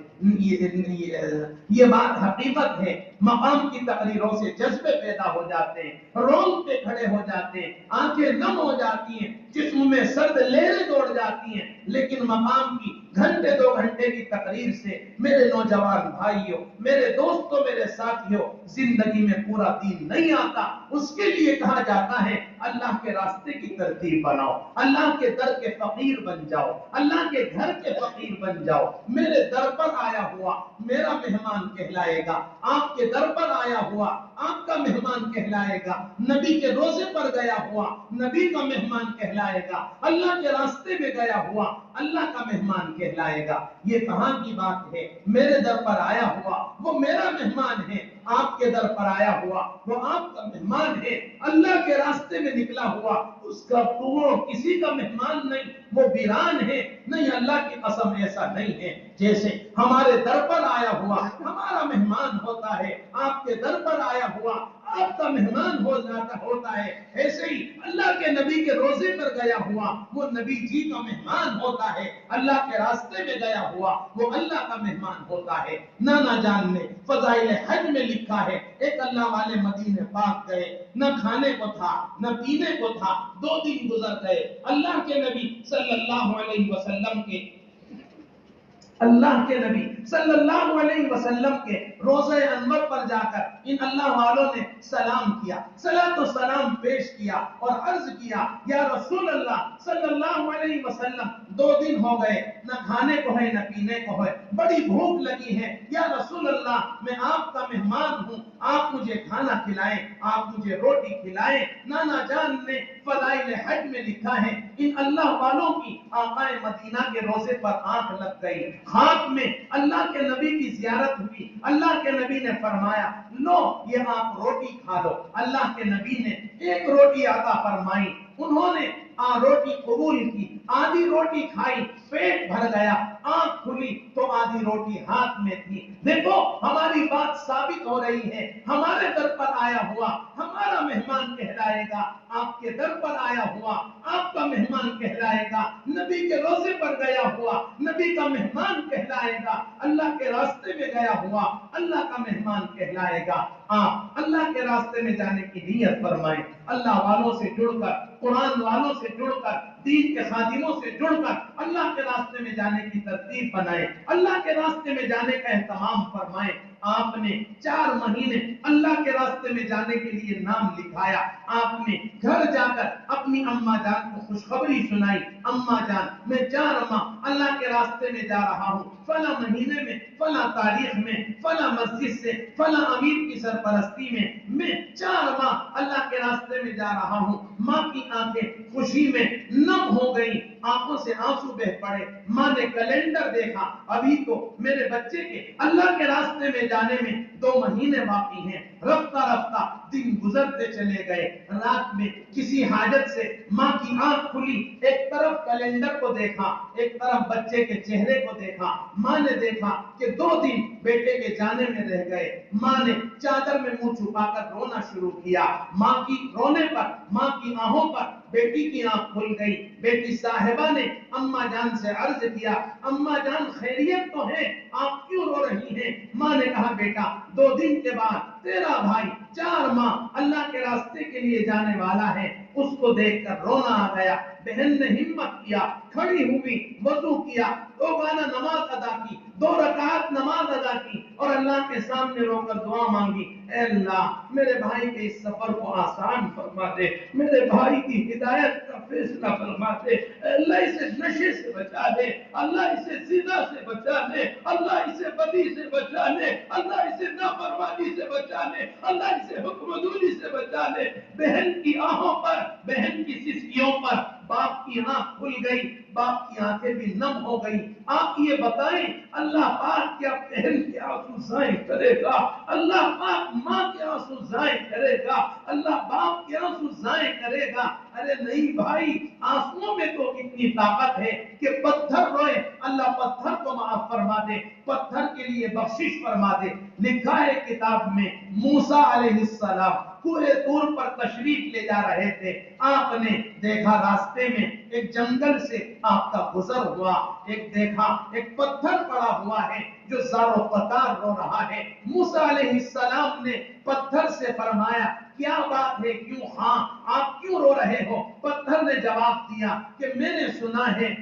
یہ بات حقیقت ہے. مقام کی تقریروں سے جذبے پیدا ہو جاتے ہیں, رونگٹے کھڑے ہو جاتے ہیں, آنکھیں نم ہو جاتی ہیں, جسم میں سرد لہریں دوڑ جاتی ہیں. لیکن مقام کی گھنٹے 2 گھنٹے کی تقریر سے میرے نوجوان بھائیوں, میرے دوستوں, میرے ساتھیوں, زندگی میں پورا دین نہیں آتا. اس کے لیے کہا جاتا ہے اللہ کے راستے کی ترتیب بناؤ, اللہ کے در کے فقیر بن جاؤ, اللہ کے گھر کے فقیر بن جاؤ. میرے در پر آیا ہوا میرا مہمان کہلائے گا, آپ کے در پر آیا ہوا آپ کا مہمان کہلائے گا, نبی کے روزے پر گیا ہوا نبی کا مہمان کہلائے گا, اللہ کے راستے میں گیا ہوا اللہ کا مہمان کہلائے گا. یہ کہاں کی بات ہے؟ میرے در پر آیا ہوا وہ میرا مہمان ہے, آپ کے در پر آیا ہوا وہ آپ کا مہمان ہے. اللہ کے راستے میں نکلا ہوا اس کا تو کسی کا مہمان نہیں, وہ ویران ہے. نہیں, اللہ کی قسم ایسا نہیں ہے. جیسے ہمارے در پر آیا ہوا ہمارا مہمان ہوتا ہے, آپ کے در پر آیا ہوا آپ کا مہمان ہوتا ہے, ایسے ہی اللہ کے نبی کے روزے پر گیا ہوا وہ نبی جی کا مہمان ہوتا ہے, اللہ کے راستے میں گیا ہوا وہ اللہ کا مہمان ہوتا ہے. نانا جان نے فضائل حج میں لکھا ہے ایک اللہ والے مدینے پاک گئے, نہ کھانے کو تھا نہ پینے کو تھا, 2 دن گزر گئے. اللہ کے نبی صلی اللہ علیہ وسلم کے روزہ انور پر جا کر ان اللہ والوں نے سلام کیا, صلاۃ و سلام پیش کیا اور عرض کیا یا رسول اللہ صلی اللہ علیہ وسلم 2 دن ہو گئے نہ کھانے کو ہے نہ پینے کو ہے, بڑی بھوک لگی ہے. یا رسول اللہ میں آپ کا مہمان ہوں, آپ مجھے کھانا کھلائیں, آپ مجھے روٹی کھلائیں. نانا جان نے فضائل حج میں لکھا ہے ان اللہ والوں کی آقا مدینہ کے روزے پر آنکھ لگ گئی. خواب میں اللہ کے نبی کی زیارت ہوئی, اللہ کے نبی نے فرمایا لو یہ آپ روٹی کھا لو. اللہ کے نبی نے 1 روٹی عطا فرمائی, انہوں نے روٹی قبول کی, آدھی روٹی کھائی, پیٹ بھر گیا, آنکھ کھلی تو آدھی روٹی ہاتھ میں تھی. دیکھو ہماری بات ثابت ہو رہی ہے, ہمارے در پر آیا ہوا ہمارا مہمان کہلائے گا, آپ کے در پر آیا ہوا آپ کا مہمان کہلائے گا, نبی کے روزے پر گیا ہوا نبی کا مہمان کہلائے گا, اللہ کے راستے میں گیا ہوا اللہ کا مہمان کہلائے گا. آپ اللہ کے راستے میں جانے کی نیت فرمائیں, اللہ والوں سے جڑ کر, قرآن والوں سے جڑ کر, دین کے خادموں سے جڑ کر اللہ کے راستے میں جانے کی ترتیب بنائیں, اللہ کے راستے میں جانے کا اہتمام فرمائیں. آپ نے 4 مہینے اللہ کے راستے میں جانے کے لیے نام لکھایا. آپ نے گھر جا کر اپنی اماں جان کو خوشخبری سنائی, اماں جان میں 4 ماہ اللہ کے راستے میں جا رہا ہوں, فلاں مہینے میں, فلاں تاریخ میں, فلاں مسجد سے, فلاں امیر کی سرپرستی میں 4 ماہ اللہ کے راستے میں جا رہا ہوں. ماں کی آنکھیں خوشی میں نم ہو گئی, آنکھوں سے آنسو بہ پڑے. ماں نے کیلنڈر دیکھا, ابھی تو میرے بچے کے اللہ کے راستے میں جانے میں 2 مہینے باقی ہیں. رفتہ رفتہ دن گزرتے چلے گئے. رات میں کسی حاجت سے ماں کی آنکھ کھلی, ایک طرف کیلنڈر کو دیکھا, ایک طرف بچے کے چہرے کو دیکھا. ماں نے دیکھا کہ 2 دن بیٹے کے جانے میں رہ گئے. ماں نے چادر میں منہ چھپا کر رونا شروع کیا. ماں کی رونے پر, ماں کی آہوں پر بیٹی کی آنکھ کھل گئی. بیٹی صاحبہ نے اماں جان سے عرض کیا, اماں جان خیریت تو ہے, آپ کیوں رو رہی ہیں؟ ماں نے کہا, بیٹا 2 دن کے بعد تیرا بھائی 4 ماہ اللہ کے راستے کے لیے جانے والا ہے. اس کو دیکھ کر رونا آ گیا. بہن نے ہمت کیا, کھڑی ہوئی, وضو کیا, 2 گانا نماز ادا کی, 2 رکعت نماز ادا کی اور اللہ کے سامنے رو کر دعا مانگی, اے اللہ میرے بھائی کے اس سفر کو آسان فرما دے, میرے بھائی کی ہدایت کا فیصلہ فرما دے, اللہ اسے نشے سے بچا دے, اللہ اسے زنا سے بچا دے, اللہ اسے بدی سے بچا دے, اللہ اسے نافرمانی سے بچا دے, اللہ اسے حکم دوری سے بچا دے. بہن کی آہوں پر, بہن کی سسکیوں پر باپ کی آنکھ کھل گئی, باپ کی آنکھیں بھی نم ہو گئی. آپ یہ بتائیں, اللہ پاک کیا بہن کے آنسو ضائع کرے گا؟ اللہ پاک ماں کے آنسو ضائع کرے گا؟ اللہ باپ کے آنسو ضائع کرے گا؟ ارے نہیں بھائی, آنسوؤں میں تو اتنی طاقت ہے کہ پتھر روئے, اللہ پتھر کو معاف فرما دے, پتھر کے لیے بخشش فرما دے. لکھا ہے کتاب میں, موسیٰ علیہ السلام کوہ طور پر تشریف لے جا رہے تھے. آپ نے دیکھا راستے میں ایک جنگل سے آپ کا گزر ہوا, دیکھا ایک پتھر پڑا ہوا ہے جو زار و قطار رو رہا ہے. موسیٰ علیہ السلام نے پتھر سے فرمایا, کیا بات ہے, کیوں, ہاں آپ کیوں رو رہے ہو؟ پتھر نے جواب دیا کہ میں نے سنا ہے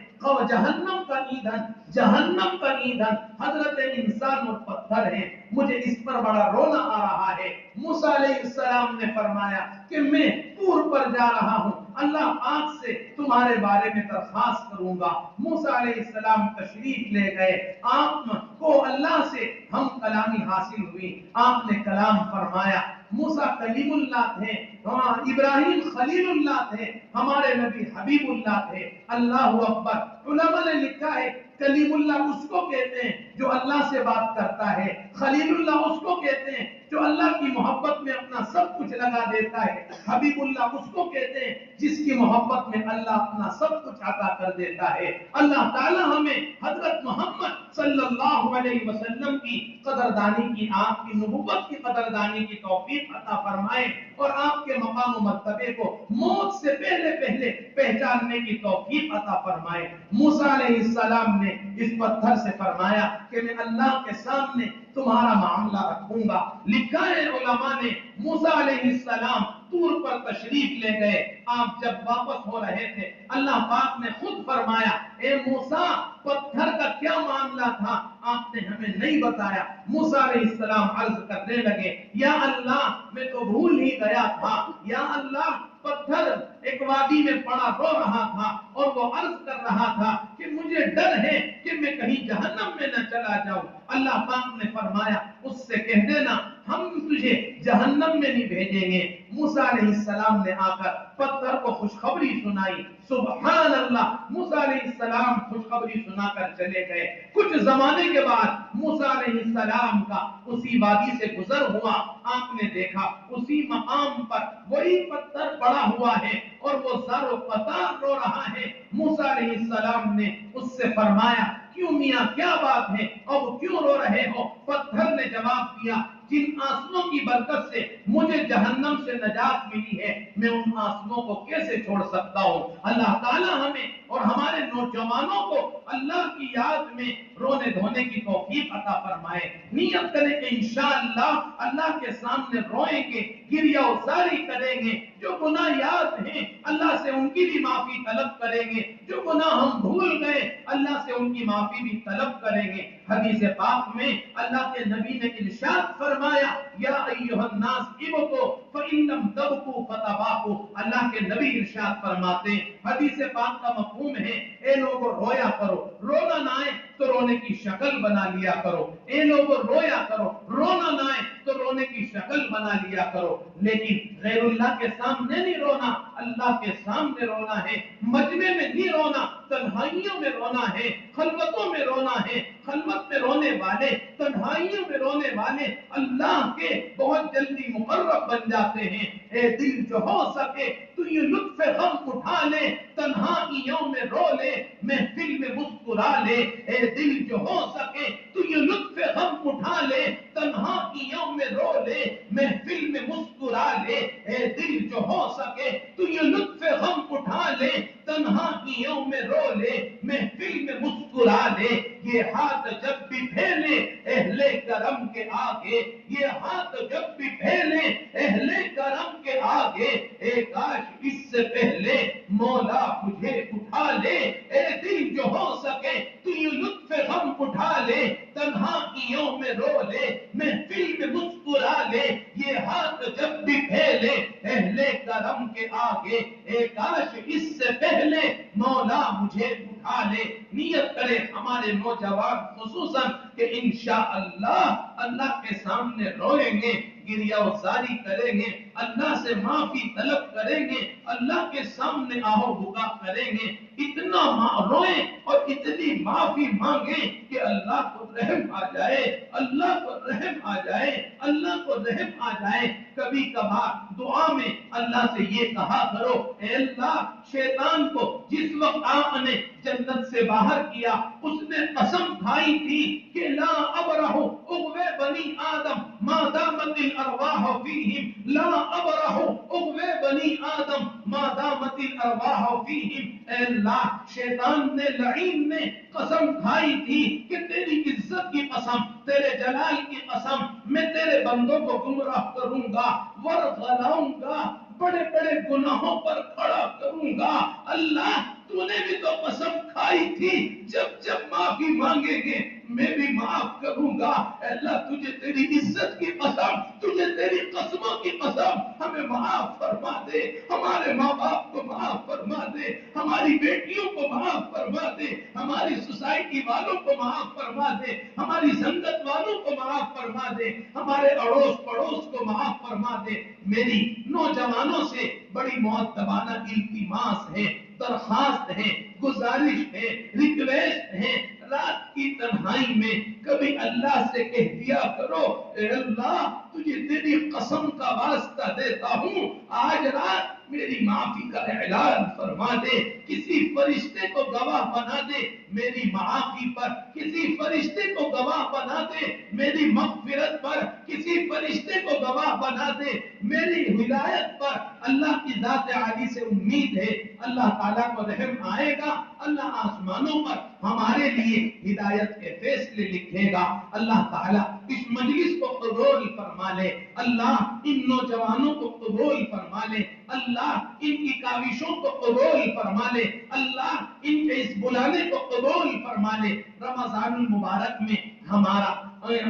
جہنم کا ایندھن, جہنم کا ایندھن حضرت انسان اور پتھر ہے, مجھے اس پر بڑا رونا آ رہا ہے. موسیٰ علیہ السلام نے فرمایا کہ میں طور پر جا رہا ہوں, اللہ پاک سے تمہارے بارے میں درخواست کروں گا. موسیٰ علیہ السلام تشریف لے گئے, آپ کو اللہ سے ہم کلامی حاصل ہوئی. آپ نے کلام فرمایا. موسیٰ کلیم اللہ تھے, ابراہیم خلیل اللہ تھے, ہمارے نبی حبیب اللہ تھے. اللہ اکبر. علماء نے لکھا ہے کلیم اللہ اس کو کہتے ہیں جو اللہ سے بات کرتا ہے, خلیل اللہ اس کو کہتے ہیں جو اللہ کی محبت میں اپنا سب کچھ لگا دیتا ہے, حبیب اللہ اس کو کہتے ہیں جس کی محبت میں اللہ اپنا سب کچھ عطا کر دیتا ہے. اللہ تعالی ہمیں حضرت محمد صلی اللہ علیہ وسلم کی قدردانی کی, آپ کی نبوت کی قدردانی کی توفیق عطا فرمائے اور آپ کے مقام و مرتبے کو موت سے پہلے پہلے پہچاننے کی توفیق عطا فرمائے. موسیٰ علیہ السلام نے اس پتھر سے فرمایا کہ میں اللہ کے سامنے تمہارا معاملہ رکھوں گا. لکھا ہے علماء نے, موسیٰ علیہ السلام طور پر تشریف لے گئے. آپ جب واپس ہو رہے تھے, اللہ پاک نے خود فرمایا, اے موسیٰ پتھر کا کیا معاملہ تھا, آپ نے ہمیں نہیں بتایا. موسیٰ علیہ السلام عرض کرنے لگے, یا اللہ میں تو بھول ہی گیا تھا, یا اللہ پتھر ایک وادی میں پڑا رو رہا تھا اور وہ عرض کر رہا تھا کہ مجھے ڈر ہے کہ میں کہیں جہنم میں نہ چلا جاؤں. اللہ پاک نے فرمایا, اس سے کہہ دینا ہم تجھے جہنم میں نہیں بھیجیں گے. موسیٰ علیہ السلام نے آ کر پتھر کو خوشخبری سنائی. سبحان اللہ, موسیٰ علیہ السلام خوشخبری سنا کر چلے گئے. کچھ زمانے کے بعد موسیٰ علیہ السلام کا اسی وادی سے گزر ہوا. آپ نے دیکھا اسی مقام پر وہی پتھر پڑا ہوا ہے اور وہ زار و قطار رو رہا ہے. موسیٰ علیہ السلام نے اس سے فرمایا, کیوں میاں کیا بات ہے, اب کیوں رو رہے ہو؟ پتھر نے جواب دیا, جن آنسوؤں کی برکت سے مجھے جہنم سے نجات ملی ہے, میں ان آنسوؤں کو کیسے چھوڑ سکتا ہوں. اللہ تعالی ہمیں اور ہمارے نوجوانوں کو اللہ کی یاد میں رونے دھونے کی توفیق عطا فرمائے. نیت کریں کہ انشاءاللہ اللہ کے سامنے روئیں گے, گریہ وزاری کریں گے. جو گناہ یاد ہیں اللہ سے ان کی بھی معافی طلب کریں گے. جو گناہ ہم بھول بھول گئے اللہ سے ان کی معافی بھی طلب کریں گے۔ حدیث پاک میں اللہ کے نبی نے ارشاد فرمایا یا ایھا الناس ابکوا فإن لم تبکوا فتباکوا۔ اللہ کے نبی ارشاد فرماتے حدیث پاک کا مفہوم ہے اے لوگوں رویا کرو، رونا نہ آئے تو رونے کی شکل بنا لیا کرو، اے لوگوں رویا کرو، رونا نہ آئے تو رونے کی شکل بنا لیا کرو۔ لیکن غیر اللہ کے سامنے نہیں رونا، اللہ کے سامنے رونا ہے، مجمع میں نہیں رونا، تنہائیوں میں رونا ہے، خلوتوں میں رونا ہے۔ خلوت میں رونے والے، تنہائیوں میں رونے والے اللہ کے بہت جلدی مقرب بن جاتے ہیں۔ اے دل جو ہو سکے تو یہ لطف غم اٹھا لے، تنہائیوں میں رو لے، محفل میں مسکرا لے۔ اے دل جو ہو سکے تو یہ لطف غم اٹھا لے، تنہائیوں میں رو لے، محفل میں مسکرا لے۔ اے دل جو ہو سکے تو یہ لطف غم اٹھا لے، تنہائیوں میں رو لے، محفل میں مسکرا لے۔ یہ ہاتھ جب بھی پھیلے اہل کرم کے آگے، یہ ہاتھ جب بھی پھیلے اہل کرم کے آگے، اے کاش اس سے پہلے مولا مجھے اٹھا لے۔ اے دل جو ہو سکے تو یہ لطف غم اٹھا لے، تنہائیوں میں رو لے، محفل میں مسکرا لے۔ یہ ہاتھ جب بھی پھیلے اہل کرم کے آگے، اے کاش اس سے پہلے مولا مجھے اٹھا لے۔ نیت کرے ہمارے نوجوان خصوصاً کہ انشاءاللہ اللہ کے سامنے روئیں گے، گریہ وزاری کریں گے، اللہ سے معافی طلب کریں گے، اللہ کے سامنے آہو بکا کریں گے، اتنا روئیں اور اتنی معافی مانگیں کہ اللہ کو رحم آ جائے، اللہ کو رحم آ جائے، اللہ کو رحم آ جائے۔ کبھی کبھار دعا میں اللہ سے یہ کہا کرو اے اللہ شیطان کو جس وقت آپ نے جنت سے باہر کیا اس نے قسم کھائی تھی کہ لا ابرح اغوی بنی آدم ما دامت الارواح فیہم، لا ابرح اغوی بنی آدم ما دامت الارواح فیہم۔ اے اللہ شیطان نے لعین نے قسم کھائی تھی کہ تیری عزت کی قسم، تیرے جلال کی قسم، میں تیرے بندوں کو گمراہ کروں گا، ورغلاؤں گا، بڑے بڑے گناہوں پر کھڑا کروں گا۔ اللہ تو نے بھی تو قسم کھائی تھی جب جب معافی مانگیں گے میں بھی معاف کروں گا۔ اے اللہ تجھے تیری عزت کی قسم، تجھے تیری قسموں کی قسم، ہمیں معاف فرما دے، ہمارے ماں باپ کو معاف فرما دے، ہماری بیٹیوں کو معاف فرما دے، ہماری سوسائٹی والوں کو معاف فرما دے، ہماری سنگت والوں کو معاف فرما دے، ہمارے اڑوس پڑوس کو معاف فرما دے۔ میری نوجوانوں سے بڑی مؤدبانہ التماس ہے، درخواست ہے، گزارش ہے، ریکویسٹ ہے، رات کی تنہائی میں کبھی اللہ سے کہہ دیا کرو اے اللہ تجھے تیری قسم کا واسطہ دیتا ہوں آج رات میری معافی کا اعلان فرما دے، کسی فرشتے کو گواہ بنا دے میری معافی پر، کسی فرشتے کو گواہ بنا دے میری مغفرت پر، کسی فرشتے کو گواہ بنا دے میری ہدایت پر۔ اللہ کی ذات عالی سے امید ہے اللہ تعالیٰ کو رحم آئے گا، اللہ آسمانوں پر ہمارے لیے ہدایت کے فیصلے لکھے گا۔ اللہ تعالیٰ اس مجلس کو قبول فرما لے، اللہ ان نوجوانوں کو قبول فرما لے، اللہ ان کی کاوشوں کو قبول فرما لے، اللہ ان کے اس بلانے کو قبول فرما لے۔ رمضان المبارک میں ہمارا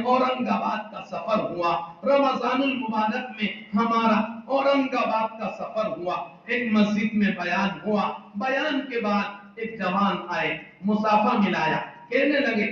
اورنگ آباد کا سفر ہوا، رمضان المبارک میں ہمارا اورنگ آباد کا سفر ہوا، ایک مسجد میں بیان ہوا، بیان کے بعد ایک جوان آئے، مصافحہ ملایا، کہنے لگے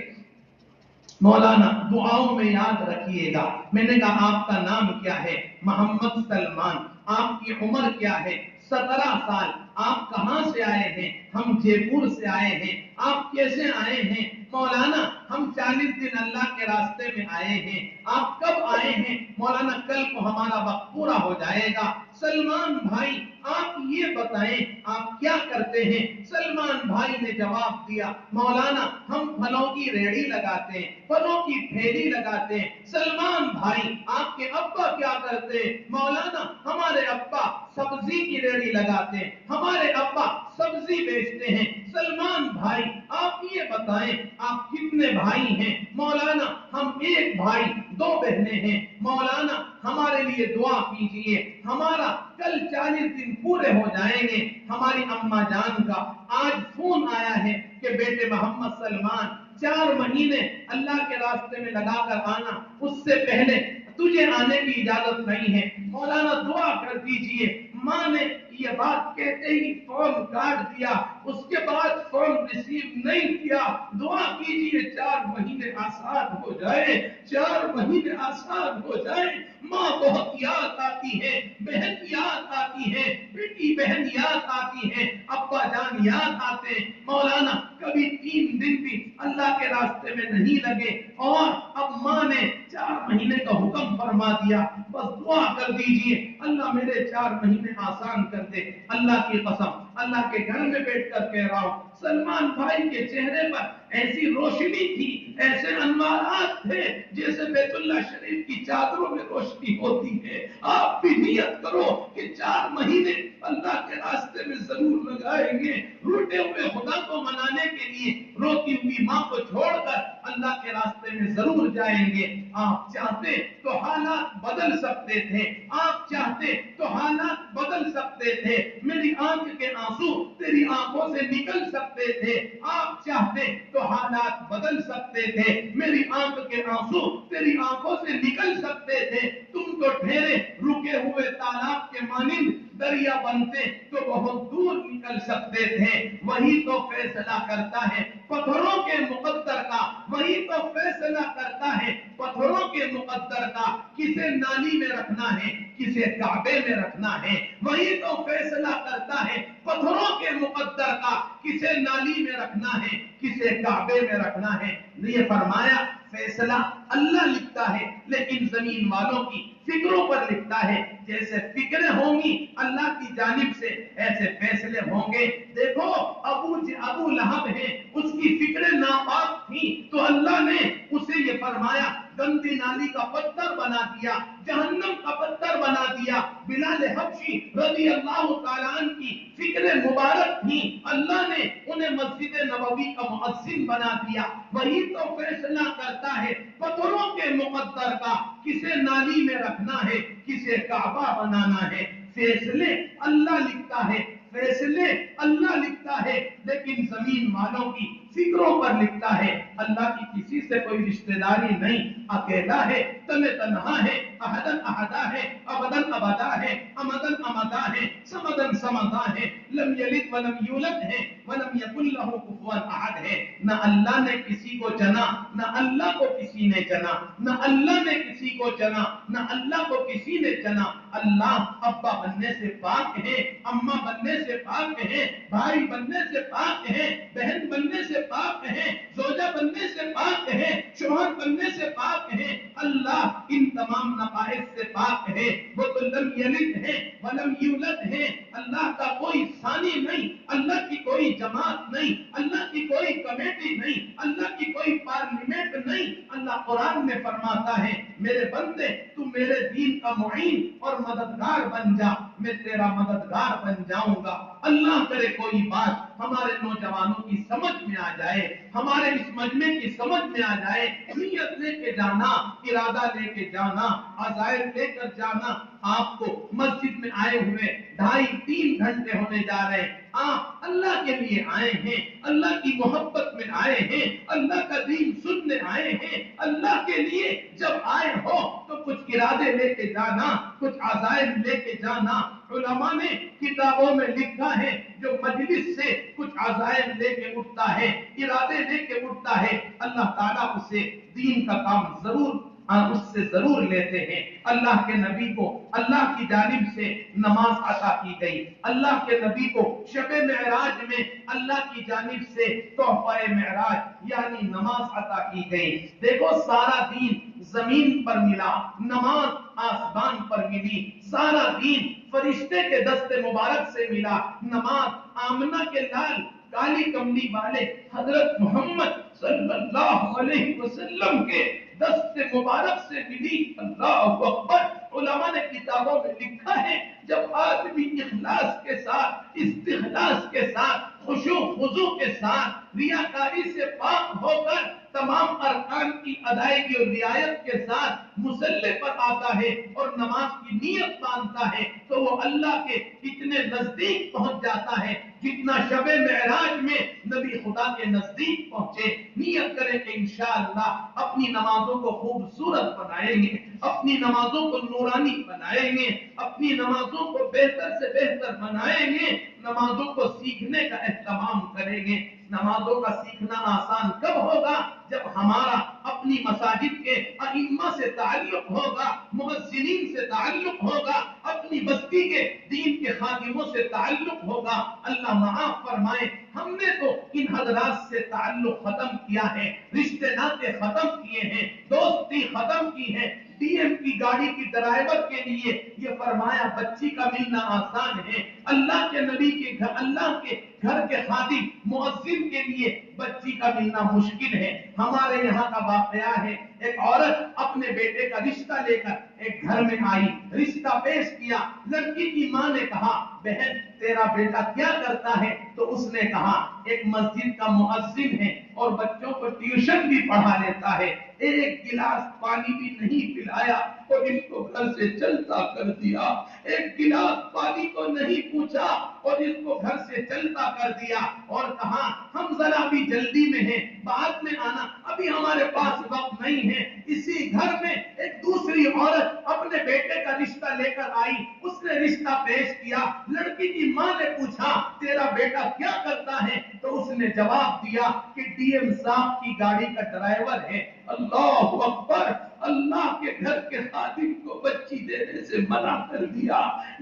مولانا دعاؤں میں یاد رکھیے گا۔ میں نے کہا آپ کا نام کیا ہے؟ محمد سلمان۔ آپ کی عمر کیا ہے؟ 17 سال۔ آپ کہاں سے آئے ہیں؟ ہم جے پور سے آئے ہیں۔ آپ کیسے آئے ہیں؟ مولانا ہم 40 دن اللہ کے راستے میں آئے ہیں۔ آپ کب آئے ہیں؟ مولانا کل کو ہمارا وقت پورا ہو جائے گا۔ سلمان بھائی آپ یہ بتائیں آپ کیا کرتے ہیں؟ سلمان بھائی نے جواب دیا مولانا ہم پھلوں کی ریڑھی لگاتے ہیں، پھلوں کی ٹھیلی لگاتے ہیں۔ سلمان بھائی آپ کے ابا کیا کرتے ہیں؟ مولانا ہمارے ابا سبزی کی ریڑھی لگاتے ہیں، ہمارے ابا سبزی بیچتے ہیں۔ سلمان بھائی آپ یہ بتائیں آپ کتنے بھائی ہیں؟ مولانا ہم ایک بھائی 2 بہنیں ہیں۔ مولانا ہمارے لیے دعا کیجئے، ہمارا کل 40 دن پورے ہو جائیں گے۔ ہماری اماں جان کا آج فون آیا ہے کہ کہ بیٹے محمد سلمان 4 مہینے اللہ کے راستے میں لگا کر آنا، اس سے پہلے تجھے آنے کی اجازت نہیں ہے، مولانا دعا کر دیجئے۔ ماں نے یہ بات کہتے ہی فون کاٹ دیا، اس کے بعد فون ریسیو نہیں کیا۔ دعا کیجئے 4 مہینے آسان ہو جائے، 4 مہینے آسان ہو جائے۔ ماں بہت یاد آتی ہے، بہن یاد آتی ہے، بیٹی بہن یاد آتی ہے، ابا جان یاد آتے ہیں۔ مولانا کبھی 3 دن بھی اللہ کے راستے میں نہیں لگے، اور اب ماں نے 4 مہینے کا حکم فرما دیا۔ بس دعا کر دیجئے اللہ میرے 4 مہینے آسان کر دے۔ اللہ کی قسم، اللہ کے گھر میں بیٹھ کر کہہ رہا ہوں، سلمان بھائی کے چہرے پر ایسی روشنی تھی، ایسے انوارات تھے جیسے بیت اللہ شریف کی چادروں میں روشنی ہوتی ہے۔ آپ بھی نیت کرو کہ 4 مہینے اللہ کے راستے میں ضرور لگائیں گے۔ روٹے ہوئے خدا کو منانے کے لیے روتی ہوئی ماں کو چھوڑ کر اللہ کے راستے میں ضرور جائیں گے۔ آپ چاہتے تو حالات بدل سکتے تھے، آپ چاہتے تو حالات بدل سکتے تھے، میری آنکھ کے آنسو تیری آنکھوں سے نکل سکتے تھے، آپ چاہتے تو حالات بدل سکتے تھے، میری آنکھ کے آنسو تیری آنکھوں سے نکل سکتے تھے۔ تم تو ٹھہرے رکے ہوئے تالاب کے مانند دریا بنتے تو بہت دور نکل سکتے تھے۔ وہی تو فیصلہ کرتا ہے پتھروں کے مقدر کا، وہی تو فیصلہ کرتا ہے پتھروں کے مقدر کا، کسے نالی میں رکھنا ہے کسے کعبے میں رکھنا ہے۔ وہی تو فیصلہ کرتا ہے پتھروں کے مقدر کا، کسے نالی میں رکھنا ہے کسے کعبے میں رکھنا ہے۔ یہ فرمایا فیصلہ اللہ لکھتا ہے، لیکن زمین والوں کی فکروں پر لکھتا ہے۔ جیسے فکریں ہوں گی اللہ کی جانب سے، ایسے فیصلے ہوں گے۔ دیکھو ابو لہب ہے، اس کی فکریں ناپاک تھیں تو اللہ نے اسے یہ فرمایا گندی نالی کا پتھر بنا دیا، جہنم کا پتھر بنا دیا۔ بلال حبشی رضی اللہ تعالیٰ عنہ کی فکریں مبارک تھیں، اللہ نے انہیں مسجد نبوی کا مؤذن بنا دیا۔ وہی تو فیصلہ کرتا ہے پتھروں کے مقدر کا، کسے نالی میں رکھنا ہے کسے کعبہ بنانا ہے۔ فیصلے اللہ لکھتا ہے، فیصلے اللہ لکھتا ہے، لیکن زمین والوں کی فکروں پر لکھتا ہے۔ اللہ کی کسی سے کوئی رشتہ داری نہیں، اکیلا ہے، تن تنہا ہے، احدن احدا ہے، ابدن ابدا ہے، امدن امدا ہے، سمدن سمدا ہے، لم یلد ولم یولد ہے، ولم یکن لہ کفوا احد ہے۔ نہ اللہ نے کسی کو چنا، نہ اللہ کو کسی نے چنا، نہ اللہ نے کسی کو چنا، نہ اللہ کو کسی نے چنا۔ اللہ ابا بننے سے پاک ہے، اماں بننے سے پاک ہے، بھائی بننے سے پاک ہے، بہن بننے سے پاک ہے، زوجہ بننے سے پاک ہے، شوہر بننے سے پاک ہے۔ اللہ ان تمام نقائص سے پاک ہے۔ وہ تو لم یلد ہے ولم یولد ہے، اللہ کا کوئی ثانی نہیں، اللہ کی کوئی جماعت نہیں، اللہ کی کوئی کمیٹی نہیں، اللہ کی کوئی پارلیمنٹ نہیں۔ اللہ قرآن میں فرماتا ہے میرے بندے تو میرے دین کا معین اور مددگار بن جا، میں تیرا مددگار بن جاؤں گا۔ اللہ کرے کوئی بات ہمارے نوجوانوں کی سمجھ میں آ جائے، ہمارے اس مجمع کی سمجھ میں آ جائے، نیت لے کے جانا، ارادہ لے کے جانا، عزائم لے کر جانا۔ آپ کو مسجد میں آئے ہوئے 2.5-3 گھنٹے ہونے جا رہے ہیں، آپ اللہ کے لیے آئے ہیں، اللہ کی محبت میں آئے ہیں، اللہ کا دین سننے آئے ہیں۔ اللہ کے لیے جب آئے ہو تو کچھ ارادے لے کے جانا، کچھ عزائم لے کے جانا۔ علماء نے کتابوں میں لکھا ہے جو مجلس سے کچھ عزائم لے کے اٹھتا ہے، ارادے لے کے اٹھتا ہے، اللہ تعالیٰ اسے دین کا کام ضرور اس سے ضرور لیتے ہیں۔ اللہ کے نبی کو اللہ کی جانب سے نماز عطا کی گئی، اللہ کے نبی کو شب معراج میں اللہ کی جانب سے تحفہ معراج یعنی نماز عطا کی گئی۔ دیکھو سارا دین زمین پر ملا، نماز آسمان پر ملی، سارا دین فرشتے کے دست مبارک سے ملا، نماز آمنہ کے لال کالی کملی والے حضرت محمد صلی اللہ علیہ وسلم کے دست مبارک سے ملی. اللہ اکبر. علماء نے کتابوں میں لکھا ہے جب آدمی اخلاص کے ساتھ، استخلاص کے ساتھ، خشوع خضوع کے ساتھ، ریاکاری سے پاک ہو کر تمام ارکان کی ادائیگی اور رعایت کے ساتھ مصلی پر آتا ہے اور نماز کی نیت باندھتا ہے تو وہ اللہ کے اتنے نزدیک پہنچ جاتا ہے جتنا شب معراج میں نبی خدا کے نزدیک پہنچے. نیت کریں کہ انشاءاللہ اپنی نمازوں کو خوبصورت بنائیں گے، اپنی نمازوں کو نورانی بنائیں گے، اپنی نمازوں کو بہتر سے بہتر بنائیں گے، نمازوں کو سیکھنے کا اہتمام کریں گے. نمازوں کا سیکھنا آسان کب ہوگا؟ جب ہمارا اپنی مساجد کے ائمہ سے تعلق ہوگا، مؤذنین سے تعلق ہوگا، اپنی بستی کے دین کے خادموں سے تعلق ہوگا. اللہ معاف فرمائے، ہم نے تو ان حضرات سے تعلق ختم کیا ہے، رشتے ناطے ختم کیے ہیں، دوستی ختم کی ہے. ڈی ایم کی گاڑی کی ڈرائیور کے لیے یہ فرمایا بچی کا ملنا آسان ہے. اللہ کے نبی کے گھر، اللہ کے گھر کے خادم مؤذن کے لیے بچی کا ملنا مشکل ہے. ہمارے یہاں کا واقعہ ہے، ایک عورت اپنے بیٹے کا رشتہ لے کر ایک گھر میں آئی، رشتہ پیش کیا. لڑکی کی ماں نے کہا بہن تیرا بیٹا کیا کرتا ہے؟ تو اس نے کہا ایک مسجد کا مؤذن ہے اور بچوں کو ٹیوشن بھی پڑھا لیتا ہے. ایک گلاس پانی بھی نہیں پلایا اور اس کو گھر سے چلتا کر دیا. ایک گلاس پانی کو نہیں پوچھا اور اس کو گھر سے چلتا کر دیا اور کہا ہم ذرا بھی جلدی میں ہیں، بعد میں آنا، ابھی ہمارے پاس وقت نہیں ہے. اسی گھر میں ایک دوسری عورت اپنے بیٹے کا رشتہ لے کر آئی، اس نے رشتہ پیش کیا. لڑکی کی ماں نے پوچھا تیرا بیٹا کیا کرتا ہے؟ تو اس نے جواب دیا کہ ڈی ایم صاحب کی گاڑی کا ڈرائیور ہے. اللہ اکبر. اللہ کے گھر کے خادم کو بچی دینے سے منع کر دیا،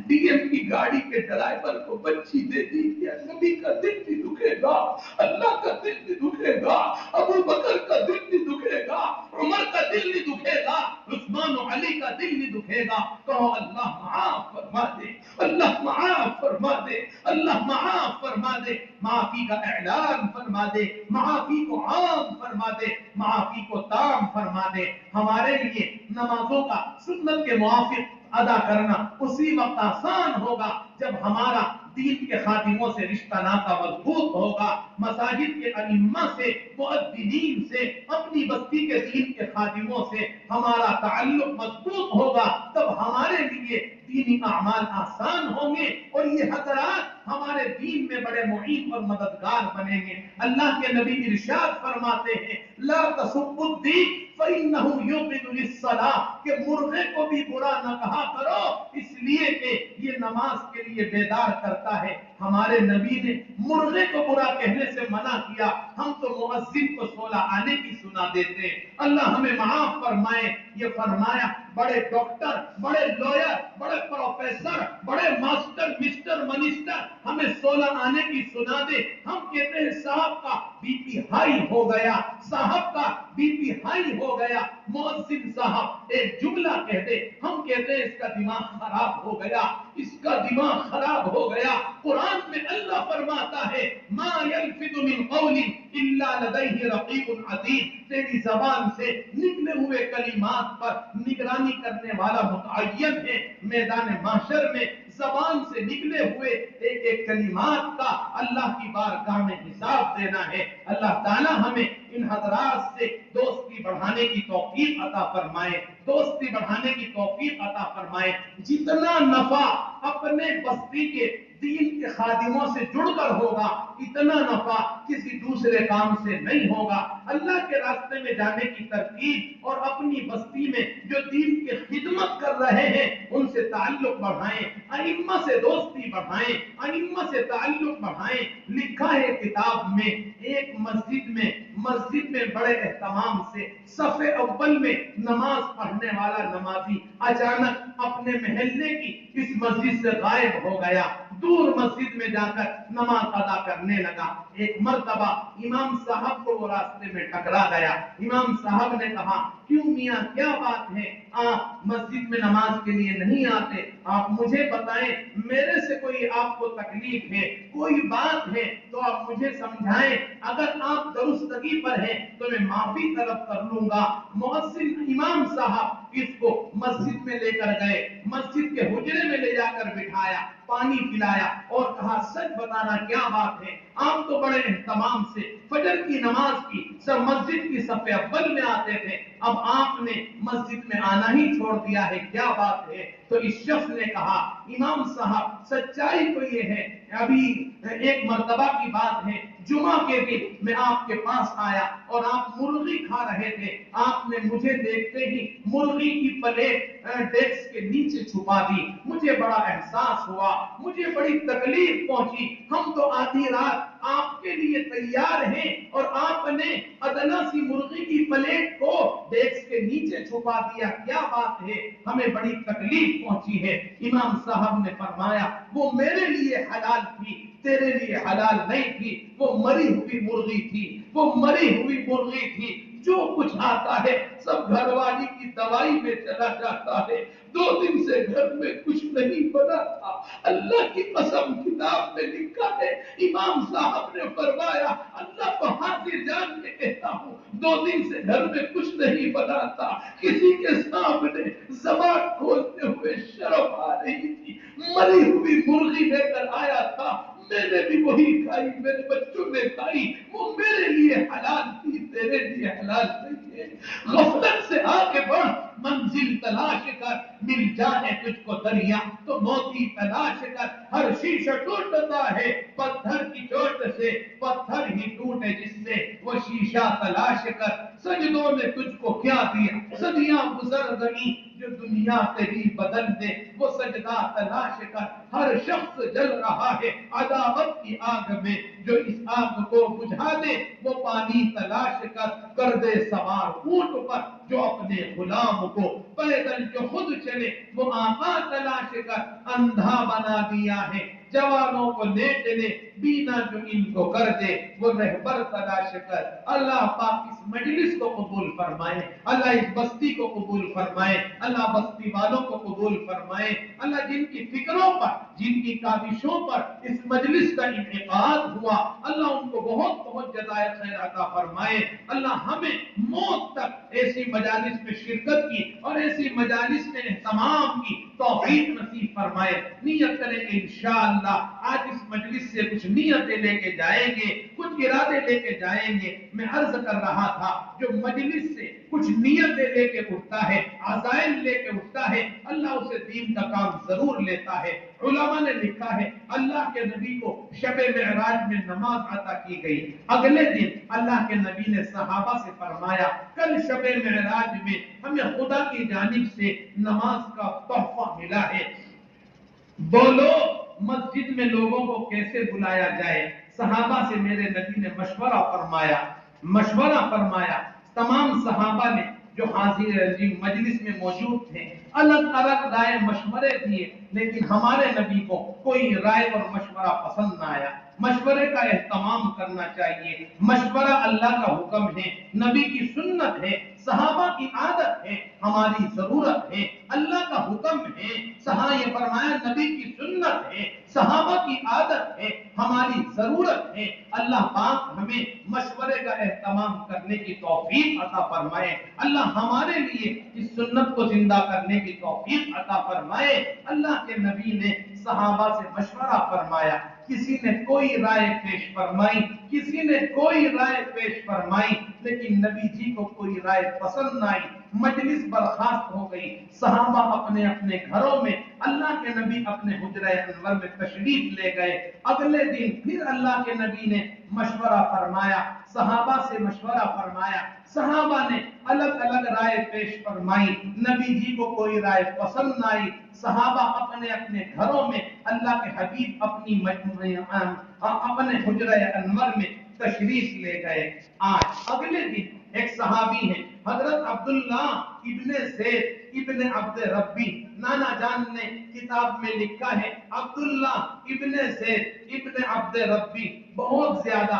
ڈی ایم کی گاڑی کے ڈرائیور کو بچی دے دی. کیا نبی کا دل بھی دکھے گا، اللہ کا دل بھی دکھے گا، ابو بکر کا دل بھی دکھے گا، عمر کا دل بھی دکھے گا، عثمان و علی کا دل بھی دکھے گا. کہو اللہ معاف فرما دے، اللہ معاف فرما دے، اللہ معاف فرما دے. معافی کا اعلان فرما دے، معافی کو عام فرما دے، معافی کو تام فرما دے. ہمارے لیے نمازوں کا سنت کے موافق ادا کرنا اسی وقت آسان ہوگا جب ہمارا دین کے خادموں سے رشتہ ناطہ مضبوط ہوگا، مساجد کے ائمہ سے، مؤذنین سے، اپنی بستی کے دین کے خادموں سے ہمارا تعلق مضبوط ہوگا. تب ہمارے لیے دینی اعمال آسان ہوں گے اور یہ حضرات ہمارے دین میں بڑے معین اور مددگار بنیں گے. اللہ کے نبی ارشاد فرماتے ہیں لا تسبوا الدین فإنه يوقظ للصلاة، کہ مرغے کو بھی برا نہ کہا کرو اس لیے کہ یہ نماز کے لیے بیدار کرتا ہے. ہمارے نبی نے مرغے کو برا کہنے سے منع کیا، ہم تو مؤذن کو سولہ آنے کی سنا دیتے ہیں. اللہ ہمیں معاف فرمائے. یہ فرمایا بڑے ڈاکٹر، بڑے لوئر، بڑے پروفیسر، بڑے ماسٹر، مسٹر، منسٹر ہمیں سولہ آنے کی سنا دے. ہم کہتے ہیں صاحب کا بی پی ہائی ہو گیا، صاحب کا بی پی ہائی ہو گیا. مؤذن صاحب ایک جملہ کہہ دے، ہم کہتے ہیں اس کا دماغ خراب ہو گیا، اس کا دماغ خراب ہو گیا. قرآن میں اللہ فرماتا ہے ما یلفظ من قول الا لدیہ رقیب عتید، تیری زبان سے نکلے ہوئے کلمات پر نگرانی کرنے والا متعین ہے. میدان محشر میں زبان سے نکلے ہوئے ایک ایک کلمات کا اللہ کی بارگاہ میں حساب دینا ہے. اللہ تعالی ہمیں ان حضرات سے دوستی بڑھانے کی توفیق عطا فرمائے، دوستی بڑھانے کی توفیق عطا فرمائے. جتنا نفع اپنے بستی کے دین کے خادموں سے جڑ کر ہوگا اتنا نفع کسی دوسرے کام سے نہیں ہوگا. اللہ کے راستے میں جانے کی ترغیب اور اپنی بستی میں جو دین کی خدمت کر رہے ہیں ان سے تعلق بڑھائیں، ائمہ سے دوستی بڑھائیں، ائمہ سے تعلق بڑھائیں. لکھا ہے کتاب میں ایک مسجد میں بڑے اہتمام سے صف اول میں نماز پڑھنے والا نمازی اچانک اپنے محلے کی اس مسجد سے غائب ہو گیا، دور مسجد میں جا کر نماز ادا کرنے لگا. ایک مرتبہ امام صاحب کو وہ راستے میں ٹکرا گیا. امام صاحب نے کہا کیوں میاں کیا بات ہے، آپ مسجد میں نماز کے لیے نہیں آتے؟ آپ مجھے بتائیں میرے سے کوئی آپ کو تکلیف ہے, کوئی بات ہے تو آپ مجھے سمجھائیں, اگر آپ درستگی پر ہیں تو میں معافی طلب کر لوں گا. مؤذن امام صاحب اس کو مسجد میں لے کر گئے, مسجد کے حجرے میں لے جا کر بٹھایا, پانی پلایا اور کہا سچ بتانا کیا بات ہے, آپ تو بڑے اہتمام سے فجر کی نماز کی سب مسجد کی صف اول میں آتے تھے, اب آپ نے مسجد میں آنا ہی چھوڑ دیا ہے, کیا بات ہے؟ تو اس شخص نے کہا امام صاحب سچائی تو یہ ہے, ابھی ایک مرتبہ کی بات ہے, جمعہ کے دن میں آپ کے پاس آیا اور آپ مرغی کھا رہے تھے, آپ نے مجھے دیکھتے ہی مرغی کی پلیٹ ڈیسک کے نیچے چھپا دی, مجھے بڑا احساس ہوا, مجھے بڑی تکلیف پہنچی, ہم تو آدھی رات آپ کے لیے تیار ہیں اور آپ نے ادنا سی مرغی کی پلیٹ کو ڈیسک کے نیچے چھپا دیا, کیا بات ہے؟ ہمیں بڑی تکلیف پہنچی ہے. امام صاحب نے فرمایا وہ میرے لیے حلال تھی, تیرے لیے حلال نہیں تھی, وہ مری ہوئی مرغی تھی, وہ مری ہوئی مرغی تھی, جو کچھ آتا ہے سب گھر والی کی دوائی میں چلا جاتا ہے, 2 دن سے گھر میں کچھ نہیں بنا تھا, اللہ کی قسم کتاب میں لکھا ہے, امام صاحب نے فرمایا اللہ کو حاضر جان کے کہتا ہوں 2 دن سے گھر میں کچھ نہیں بنا تھا, کسی کے سامنے زبان کھولتے ہوئے شرم آ رہی تھی, مری ہوئی مرغی لے کر آیا تھا, میں نے بھی وہی کھائی, میرے بچوں نے کھائی, وہ میرے لیے حلال تھی, تیرے لیے حلال نہیں ہے. غفلت سے آگے بڑھ, منزل تلاش کر, مل جائے تجھ کو دریا تو موتی تلاش کر, ہر شیشہ ٹوٹتا ہے پتھر کی چوٹ سے, پتھر ہی ٹوٹے جس سے وہ شیشہ تلاش کر. سجدوں نے تجھ کو کیا دیا, صدیاں گزر گئی جو دنیا تیری بدل دے, وہ سجدہ تلاش کر. ہر شخص جل رہا ہے عداوت کی آگ میں, جو اس آگ کو بجھا دے وہ پانی تلاش کر دے سوار اونٹ پر, جو اپنے غلام کو پیدل جو خود چلے وہ آقا تلاش کر. اندھا بنا دیا ہے جوانوں کو لیٹ لے, بینا جو ان کو کر دے وہ رہبر تلاش کر. اللہ پاک اس مجلس کو قبول فرمائے, اللہ اس بستی کو قبول فرمائے, اللہ بستی والوں کو قبول فرمائے. اللہ جن کی فکروں پر, جن کی کاوشوں پر اس مجلس کا انعقاد ہوا, اللہ ان کو بہت بہت جزائے خیر عطا فرمائے. اللہ ہمیں موت تک ایسی مجالس میں شرکت کی اور ایسی مجالس میں اہتمام کی توفیق نصیب فرمائے. نیت کریں گے انشاءاللہ آج اس مجلس سے کچھ نیتیں لے کے جائیں گے, کچھ ارادے لے کے جائیں گے. میں عرض کر رہا تھا جو مجلس سے کچھ نیتیں لے کے اٹھتا ہے, عزائم لے کے اٹھتا ہے, اللہ اسے دین کا کام ضرور لیتا ہے. علماء نے لکھا ہے اللہ کے نبی کو شب معراج میں نماز عطا کی گئی, اگلے دن اللہ کے نبی نے صحابہ سے فرمایا کل شب معراج میں ہمیں خدا کی جانب سے نماز کا تحفہ ملا ہے, بولو مسجد میں لوگوں کو کیسے بلایا جائے. صحابہ سے میرے نبی نے مشورہ فرمایا. تمام صحابہ نے جو حاضر مجلس میں موجود تھے الگ الگ رائے مشورے دیے, لیکن ہمارے نبی کو کوئی رائے اور مشورہ پسند نہ آیا. مشورے کا اہتمام کرنا چاہیے, مشورہ اللہ کا حکم ہے, نبی کی سنت ہے, صحابہ کی عادت ہے, ہماری ضرورت ہے, اللہ کا حکم ہے. یہ فرمایا نبی کی سنت ہے, صحابہ کی عادت ہے, ہماری ضرورت ہے. اللہ پاک ہمیں مشورے کا اہتمام کرنے کی توفیق عطا فرمائے. اللہ ہمارے لیے اس سنت کو زندہ کرنے کی توفیق عطا فرمائے. اللہ کے نبی نے صحابہ سے مشورہ فرمایا, کسی نے کوئی رائے پیش فرمائی, کسی نے کوئی رائے پیش فرمائی, لیکن نبی جی کو کوئی رائے پسند نہ آئی. مجلس برخاست ہو گئی, صحابہ اپنے اپنے گھروں میں, اللہ کے نبی اپنے حجرہ انور میں تشریف لے گئے. اگلے دن پھر اللہ کے نبی نے مشورہ فرمایا, صحابہ سے مشورہ فرمایا, صحابہ نے الگ الگ رائے پیش فرمائی, نبی جی کو کوئی رائے پسند نہ آئی. صحابہ اپنے اپنے گھروں میں, اللہ کے حبیب اپنے حجرہ انور میں تشریف لے گئے. آج اگلے دن ایک صحابی ہیں حضرت عبداللہ ابن زید ابن عبد ربی, نانا جان نے کتاب میں لکھا ہے عبداللہ ابن زید ابن عبد ربی, بہت زیادہ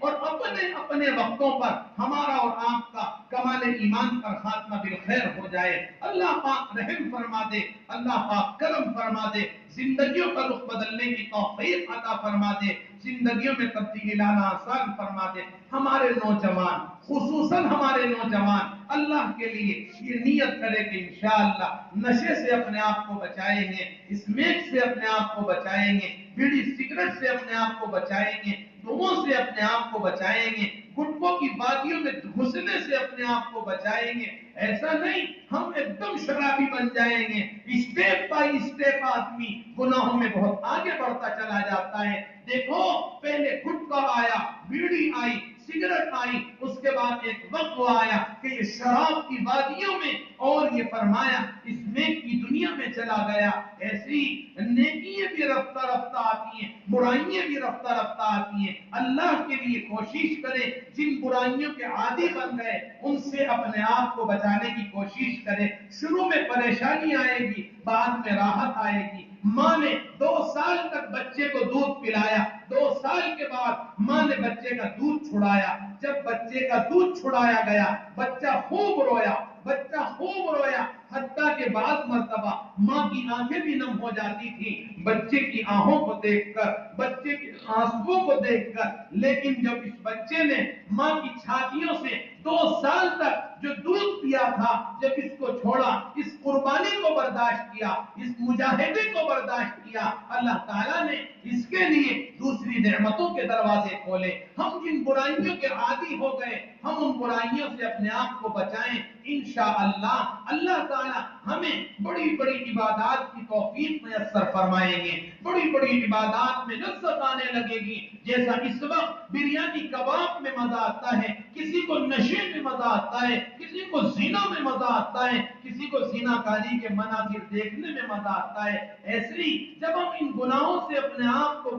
اور اپنے اپنے وقتوں پر ہمارا اور آپ کا کمال ایمان پر خاتمہ بالخیر ہو جائے. اللہ پاک رحم فرما دے, اللہ پاک کرم فرما دے, زندگیوں کا رخ بدلنے کی توفیق عطا فرما دے, زندگیوں میں تبدیلی لانا آسان فرما دے. ہمارے نوجوان, خصوصاً ہمارے نوجوان, اللہ کے لیے یہ نیت کرے کہ انشاءاللہ نشے سے اپنے آپ کو بچائیں گے, اسمیک سے اپنے آپ کو بچائیں گے, بیڑی سگریٹ سے اپنے آپ کو بچائیں گے, دھوؤں سے اپنے آپ کو بچائیں گے, گٹکوں کی وادیوں میں گھسنے سے اپنے آپ کو بچائیں گے. ایسا نہیں ہم ایک دم شرابی بن جائیں گے. اسٹیپ بائی اسٹیپ آدمی گناہوں میں بہت آگے بڑھتا چلا جاتا ہے. دیکھو پہلے گٹکا آیا, بیڑی آئی, سگریٹ آئی, اس کے بعد ایک وقت وہ آیا کہ یہ شراب کی وادیوں میں, اور یہ فرمایا اس نیک کی دنیا میں چلا گیا. ایسی نیکیاں بھی رفتہ رفتہ آتی ہیں, برائیاں بھی رفتہ رفتہ آتی ہیں. اللہ کے لیے کوشش کرے, جن برائیوں کے عادی بن گئے ان سے اپنے آپ کو بچانے کی کوشش کرے. شروع میں پریشانی آئے گی, بعد میں راحت آئے گی. ماں نے 2 سال تک بچے کو دودھ پلایا, 2 سال کے بعد ماں نے بچے کا دودھ چھڑایا. جب بچے کا دودھ چھڑایا گیا, بچہ خوب رویا, بچہ خوب رویا, حتیٰ کہ بعض مرتبہ ماں کی آنکھیں بھی نم ہو جاتی تھی بچے کی آنکھوں کو دیکھ کر, بچے کے آنسوؤں کو دیکھ کر. لیکن جب اس بچے نے ماں کی چھاتیوں سے 2 سال تک جو دودھ پیا تھا, جب اس کو چھوڑا, اس قربانی کو برداشت کیا, اس مجاہدے کو برداشت کیا, اللہ تعالیٰ نے اس کے لیے دوسری نعمتوں کے دروازے کھولے. ہم جن برائیوں کے عادی ہو گئے, ہم ان برائیوں سے اپنے آپ کو بچائیں. انشاءاللہ اللہ تعالیٰ ہمیں بڑی بڑی عبادات کی توفیق میسر فرمائیں گے. بڑی بڑی عبادات میں لذت آنے لگے گی. جیسا اس وقت بریانی کباب میں مزہ آتا ہے, کسی کو نشے میں مزہ آتا ہے, کسی کو زنا میں مزہ آتا ہے, کسی کو زنا کاری کے مناظر دیکھنے میں مزہ آتا ہے. ایسے ہی جب ہم ان گناہوں سے اپنے آپ کو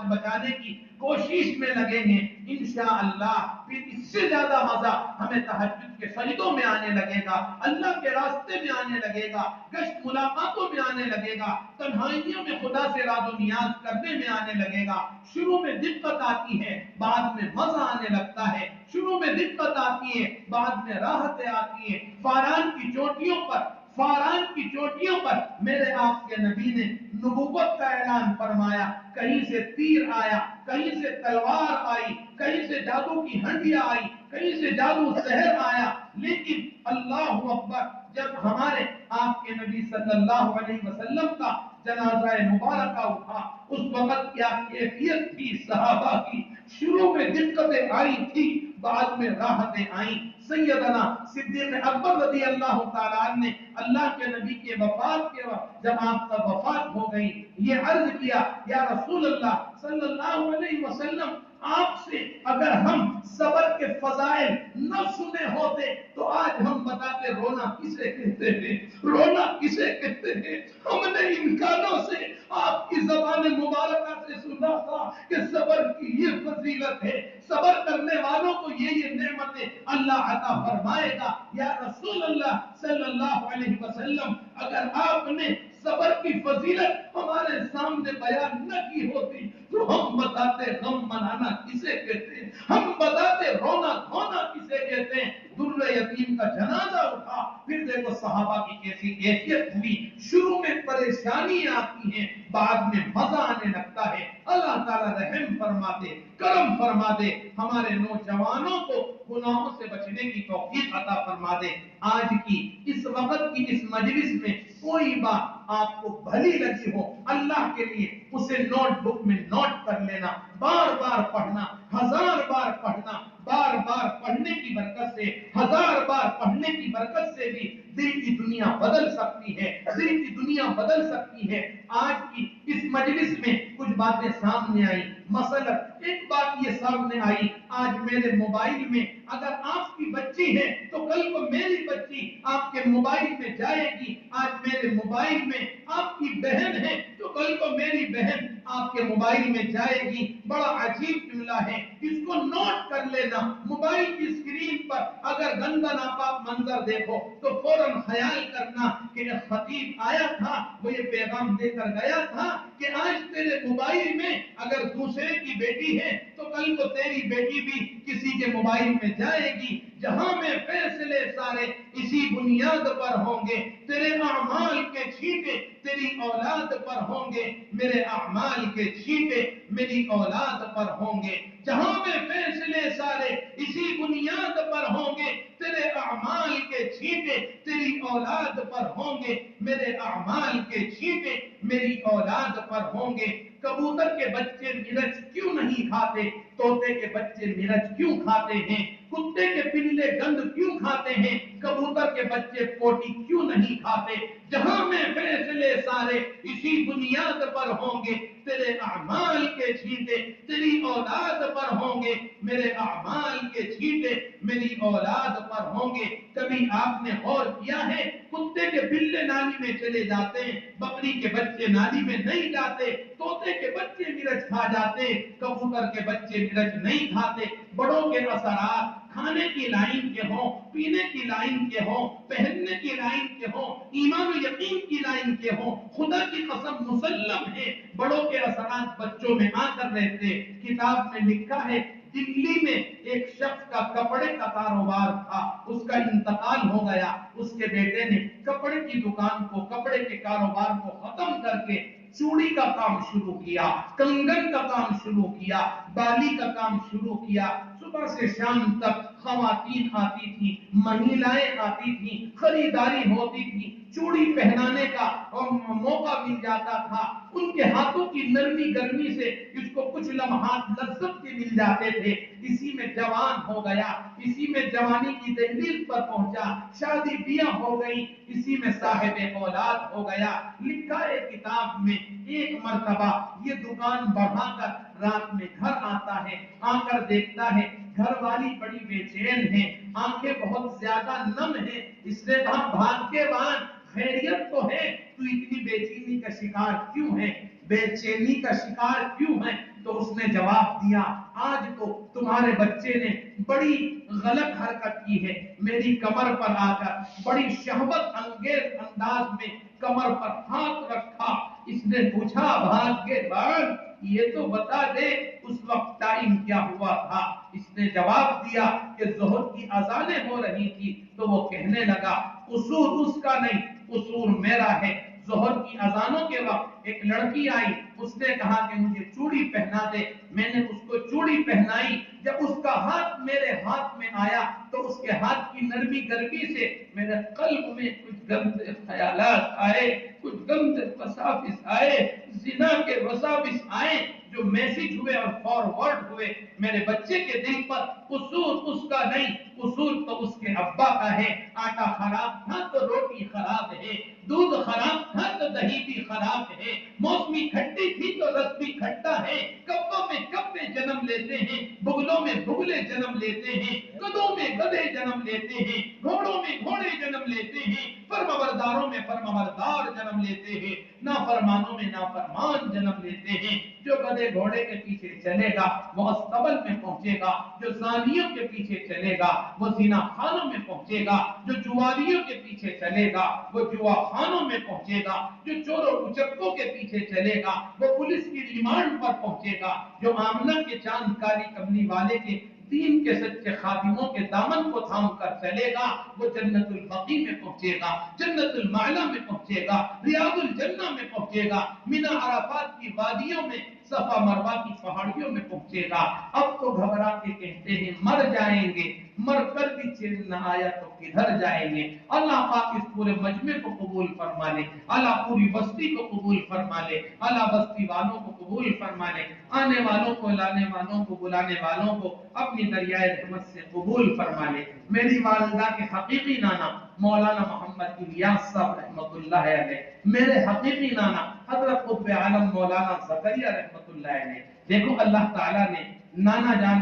بچانے کی کوشش میں لگیں گے, انشاءاللہ پھر اس سے زیادہ مزہ ہمیں تہجد کے سجدوں میں آنے لگے گا, اللہ کے راستے میں آنے لگے گا, گشت ملاقاتوں میں آنے لگے گا, تنہائیوں میں خدا سے راز و نیاز کرنے میں آنے لگے گا. شروع میں دقت آتی ہے, بعد میں مزہ آنے لگتا ہے. شروع میں دقت آتی ہے, بعد میں راحتیں آتی ہیں. فاران کی چوٹیوں پر میرے آپ کے نبی نے نبوت کا اعلان فرمایا. کہیں سے تیر آیا, کہیں سے تلوار آئی, کہیں سے جادو کی ہنڈیاں آئی, کہیں سے جادو سحر آیا. لیکن اللہ اکبر, جب ہمارے آپ کے نبی صلی اللہ علیہ وسلم کا جنازہ مبارکہ اٹھا, اس وقت کیا کیفیت تھی صحابہ کی. شروع میں دقتیں آئی تھی, بعد میں راحتیں آئیں. سیدنا صدیق اکبر رضی اللہ تعالیٰ نے اللہ کے نبی کے وفات کے وقت جب آپ کا وفات ہو گئی, یہ عرض کیا, یا رسول اللہ صلی اللہ علیہ وسلم, آپ سے اگر ہم صبر کے فضائل نہ سنے ہوتے تو آج ہم بتاتے رونا کسے کہتے ہیں, رونا کسے کہتے ہیں. ہم نے ان کانوں سے آپ کی زبان مبارکہ سے سنا تھا کہ صبر کی یہ فضیلت ہے, صبر کرنے والوں کو یہ نعمتیں اللہ عطا فرمائے گا. یا رسول اللہ صلی اللہ علیہ وسلم, اگر آپ نے صبر کی فضیلت ہمارے سامنے بیان نہ کی ہوتی تو ہم بتاتے غم منانا کسے کہتے ہیں, ہم بتاتے رونا دھونا کسے کہتے ہیں. در یتیم کا جنازہ اٹھا, پھر دیکھو صحابہ کی کیسی کیفیت ہوئی. شروع میں پریشانی آتی ہیں, بعد میں مزہ آنے لگتا ہے. اللہ تعالیٰ رحم فرما دے, کرم فرما دے, ہمارے نوجوانوں کو گناہوں سے بچنے کی توفیق عطا فرما دے. آج کی اس وقت کی اس مجلس میں کوئی بات آپ کو بھلی لگی ہو, اللہ کے لیے اسے نوٹ بک میں نوٹ کر لینا, بار بار پڑھنا, 1000 بار پڑھنا. بار بار پڑھنے کی برکت سے, 1000 بار پڑھنے کی برکت سے بھی دل کی دنیا بدل سکتی ہے, دل کی دنیا بدل سکتی ہے. آج کی اس مجلس میں کچھ باتیں سامنے آئی. مثلا ایک بات یہ سامنے آئی, آج میرے موبائل میں اگر آپ کی بچی ہے تو کل کو میری بچی آپ کے موبائل میں جائے گی. آج میرے موبائل میں آپ کی بہن ہے تو کل کو میری بہن آپ کے موبائل میں جائے گی. بڑا عجیب جملہ ہے, اس کو نوٹ کر لینا. موبائل کی اسکرین پر اگر گندا ناپاک منظر دیکھو تو فوراً خیال کرنا کہ ایک خطیب آیا تھا, وہ یہ پیغام دے کر گیا تھا کہ آج تیرے موبائل میں اگر دوسرے کی بیٹی ہے تو کل کو تیری بیٹی بھی کسی کے موبائل میں جائے گی. جہاں میں فیصلے سارے اسی بنیاد پر ہوں گے. تیرے اعمال کے چھینٹے تیری اولاد پر ہوں گے, میرے اعمال کے چھینٹے میری اولاد پر ہوں گے. جہاں میں فیصلے سارے اسی بنیاد پر ہوں گے, تیرے اعمال کے چھینٹے تیری اولاد پر ہوں گے, میرے اعمال کے چھینٹے میری اولاد پر ہوں گے. کبوتر کے بچے مرچ کیوں نہیں کھاتے, طوطے کے بچے مرچ کیوں کھاتے ہیں, کتے کے پلے گند کیوں کھاتے ہیں, کبوتر کے بچے پوٹی کیوں نہیں کھاتے. جہاں میں فیصلے سارے اسی بنیاد پر ہوں گے, تیرے اعمال کے چھینٹے تیری اولاد پر ہوں گے, میرے اعمال کے چھینٹے میری اولاد پر ہوں گے. کبھی آپ نے غور کیا ہے, کتے کے بلے نالی میں چلے جاتے ہیں, بکری کے بچے نالی میں نہیں جاتے, طوطے کے بچے مرچ کھا جاتے, کبوتر کے بچے مرچ نہیں کھاتے. بڑوں کے اثرات کھانے کی لائن کے ہوں, پینے کی لائن کے ہوں, پہننے کی لائن کے ہوں, ایمان و یقین کی لائن کے ہوں, خدا کی قسم مسلم ہے بڑوں کے اثرات بچوں میں آ کر رہتے. کتاب میں لکھا ہے دلی میں ایک شخص کا کپڑے کا کاروبار تھا, اس کا انتقال ہو گیا. اس کے بیٹے نے کپڑے کی دکان کو, کپڑے کے کاروبار کو ختم کر کے چوڑی کا کام شروع کیا, کنگن کا کام شروع کیا, بالی کا کام شروع کیا. صبح سے شام تک خواتین آتی تھی, مہیلائیں آتی تھیں, خریداری ہوتی تھی, چوڑی پہنانے کا موقع مل جاتا تھا. ان کے ہاتھوں کی نرمی گرمی سے اس کو کچھ لمحات لذت کے مل جاتے تھے. اسی میں جوان ہو گیا, اسی میں جوانی کی دہلیز پر پہنچا, شادی بیاہ ہو گئی, اسی میں صاحب اولاد ہو گیا. لکھا ہے کتاب میں ایک مرتبہ یہ دکان بڑھا کر رات میں گھر آتا ہے, آ کر دیکھتا ہے گھر والی بڑی بے چین ہے, آنکھیں بہت زیادہ نم ہیں. اس نے کہا بھاگ کے بان خیریت تو ہے, تو اتنی بے چینی کا شکار کیوں ہے, بے چینی کا شکار کیوں ہے؟ تو اس نے جواب دیا آج تو تمہارے بچے نے بڑی غلط حرکت کی ہے, میری کمر پر آ کر بڑی شہوت انگیز انداز میں کمر پر ہاتھ رکھا. اس نے پوچھا بھاگ کے بان یہ تو بتا دے اس وقت ٹائم کیا ہوا تھا. اس نے جواب دیا کہ ظہر کی اذانیں ہو رہی تھی. تو وہ کہنے لگا قصور اس کا نہیں, قصور میرا ہے. ظہر کی اذانوں کے وقت ایک لڑکی آئی, اس نے کہا کہ مجھے چوڑی پہنا دے. میں نے اس کو چوڑی پہنائی. جب اس کا ہاتھ میرے ہاتھ میں آیا تو اس کے ہاتھ کی نرمی گرمی سے میرے قلب میں کچھ گندے خیالات آئے, کچھ گندے وساوس آئے, زنا کے وساوس آئے جو میسج ہوئے اور فارورڈ ہوئے میرے بچے کے دل پر. قصور اس کا نہیں, قصور تو اس کے ابا کا ہے. آٹا خراب تھا تو روٹی خراب ہے, دودھ خراب تھا تو دہی بھی خراب ہے, موسمی کھٹی تھی تو رس بھی کھٹا ہے. کبوں میں کبے جنم لیتے ہیں, بگلوں میں بگلے جنم لیتے ہیں, گدوں میں گدھے جنم لیتے ہیں, گھوڑوں میں گھوڑے جنم لیتے ہیں, فرمانبرداروں میں فرمانبردار جنم لیتے ہیں, نافرمانوں میں نافرمان جنم لیتے ہیں. جو گدھے گھوڑے کے پیچھے چلے گا وہ استبل میں پہنچے گا, جو زانیوں کے پیچھے چلے گا وہ زنا خانوں میں پہنچے گا, جو جواریوں کے پیچھے چلے گا وہ جوا خانوں میں پہنچے گا, جو چوروں اچکوں کے پیچھے چلے گا وہ پولیس کی ریمانڈ پر پہنچے گا, جو آمنہ کے چاند کاری کملی والے کے دین کے سچے خادموں کے دامن کو تھام کر چلے گا وہ جنت البقیع میں پہنچے گا, جنت المعلا میں پہنچے گا, ریاض الجنہ میں پہنچے گا, مینا عرفات کی وادیوں میں, صفا مروہ کی پہاڑیوں میں پہنچے گا. اب تو گھبرا کے کہتے ہیں مر جائیں گے, مر کر بھی چین نہ آیا تو کدھر جائیں گے. اللہ پاک اس پورے مجمع کو قبول فرما لے, اللہ پوری بستی کو قبول فرما لے, اللہ بستی والوں کو قبول فرما لے, آنے والوں کو, لانے والوں کو, بلانے والوں کو اپنی دریائے رحمت سے قبول فرما لے. میری والدہ کے حقیقی نانا مولانا محمد الیاس صاحب رحمت اللہ علیہ, میرے حقیقی نانا حضرت قطب عالم مولانا زکریا رحمت اللہ علیہ. دیکھو اللہ تعالیٰ نے نانا جان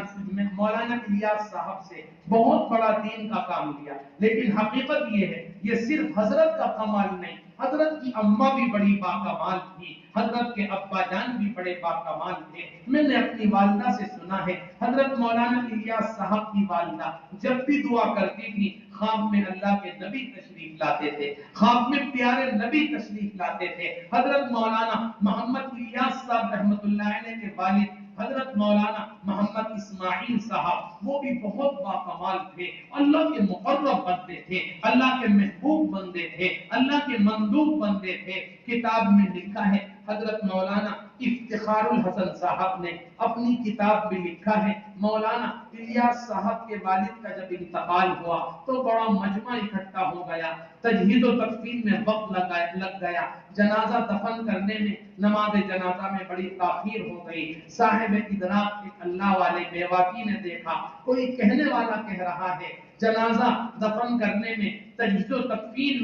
مولانا الیاس صاحب سے بہت بڑا دین کا کام لیا, لیکن حقیقت یہ ہے یہ صرف حضرت کا کمال نہیں, حضرت کی اماں بھی بڑی باکمال تھی، حضرت کے ابا جان بھی بڑے باکمال تھے۔ میں نے اپنی والدہ سے سنا ہے، حضرت مولانا الیاس صاحب کی والدہ جب بھی دعا کرتی تھی خواب میں اللہ کے نبی تشریف لاتے تھے، خواب میں پیارے نبی تشریف لاتے تھے۔ حضرت مولانا محمد الیاس صاحب رحمۃ اللہ علیہ کے والد حضرت مولانا محمد اسماعیل صاحب وہ بھی بہت باکمال تھے، اللہ کے مقرب بندے تھے، اللہ کے محبوب بندے تھے، اللہ کے مندوب بندے تھے۔ کتاب میں لکھا ہے حضرت مولانا افتخار الحسن صاحب نے اپنی کتاب میں لکھا ہے، مولانا الیاس صاحب کے والد کا جب انتقال ہوا تو بڑا مجمع اکٹھا ہو گیا، تجہیز و تکفین میں وقت لگ گیا، جنازہ دفن کرنے میں نماز جنازہ میں بڑی تاخیر ہو گئی۔ صاحب ادراک ایک اللہ والے بیواقی نے دیکھا، کوئی کہنے والا کہہ رہا ہے جنازہ دفن کرنے میں تجہیز و تکفین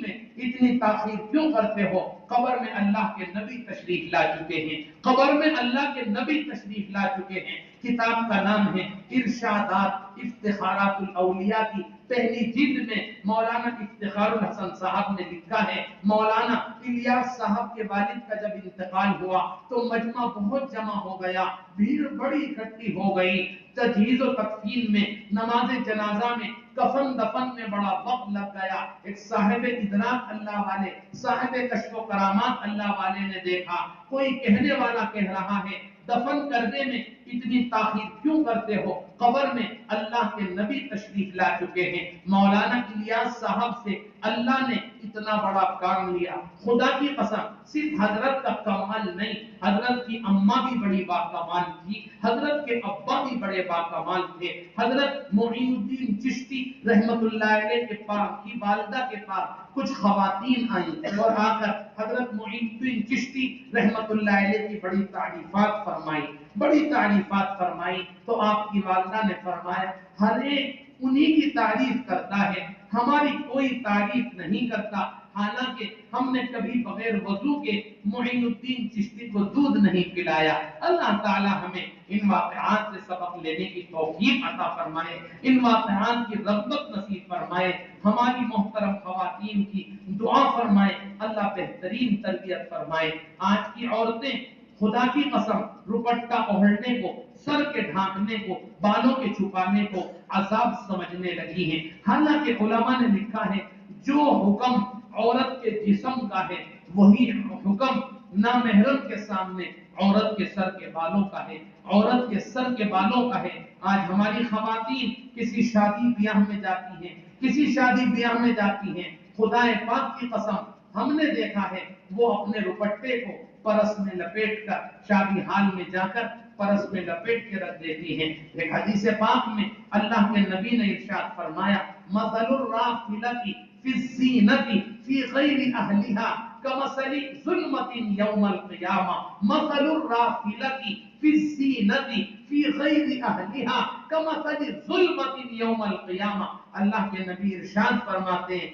میں اتنی تاخیر کیوں کرتے ہو؟ قبر میں اللہ کے نبی تشریف لا چکے ہیں، قبر میں اللہ کے نبی تشریف لا چکے ہیں۔ کتاب کا نام ہے ارشادات افتخارات الاولیاء کی پہلی جلد میں مولانا افتخار الحسن صاحب نے لکھا ہے، مولانا الیاس صاحب کے والد کا جب انتقال ہوا تو مجمع بہت جمع ہو گیا، بھیڑ بڑی اکٹھی ہو گئی، تجہیز و تکفین میں نماز جنازہ میں کفن دفن میں بڑا وقت لگ گیا۔ ایک صاحب ادراک اللہ والے، صاحب کشف و کرامات اللہ والے نے دیکھا، کوئی کہنے والا کہہ رہا ہے دفن کرنے میں اتنی تاخیر کیوں کرتے ہو؟ قبر میں اللہ کے نبی تشریف لا چکے ہیں۔ مولانا الیاس صاحب سے اللہ نے اتنا بڑا کام لیا، خدا کی قسم صرف حضرت کا کمال نہیں، حضرت کی اماں بھی بڑی باکمال تھی، حضرت کے ابا بھی بڑے باکمال تھے۔ حضرت معین الدین چشتی رحمت اللہ علیہ کے پاس کی والدہ کے پاس کچھ خواتین آئیں اور آ کر حضرت معین الدین چشتی رحمت اللہ علیہ کی بڑی تعریفات فرمائی تو آپ کی والدہ نے فرمایا ہر ایک انہی کی تعریف کرتا ہے، ہماری کوئی تعریف نہیں کرتا، حالانکہ ہم نے کبھی بغیر وضو کے معین الدین چشتی کو دودھ نہیں پلایا۔ اللہ تعالی ہمیں ان واقعات سے سبق لینے کی توفیق عطا فرمائے، ان واقعات کی رغبت نصیب فرمائے، ہماری محترم خواتین کی دعا فرمائے، اللہ بہترین تربیت فرمائے۔ آج کی عورتیں خدا کی قسم روپٹہ اوڑھنے کو، سر کے ڈھانکنے کو، بالوں کے چھپانے کو عذاب سمجھنے لگی ہیں، حالانکہ علماء نے لکھا ہے جو حکم عورت کے جسم کا ہے وہی حکم نامحرم کے سامنے عورت کے سر کے بالوں کا ہے، عورت کے سر کے بالوں کا ہے۔ آج ہماری خواتین کسی شادی بیاہ میں جاتی ہیں، خدا پاک کی قسم ہم نے دیکھا ہے وہ اپنے روپٹے کو پرس میں لپیٹ کر شادی حال میں جا کر پرس میں لپیٹ کے رکھ دیتی ہیں۔ ایک حدیث پاک میں اللہ کے نبی نے ارشاد فرمایا مثل الرافلۃ فی الزینۃ فی غیر اہلھا کمثل ظلمۃ یوم القیامہ، مثل الرافلۃ فی الزینۃ فی غیر اہلھا کمثل ظلمۃ یوم القیامہ۔ اللہ کے نبی ارشاد فرماتے ہیں،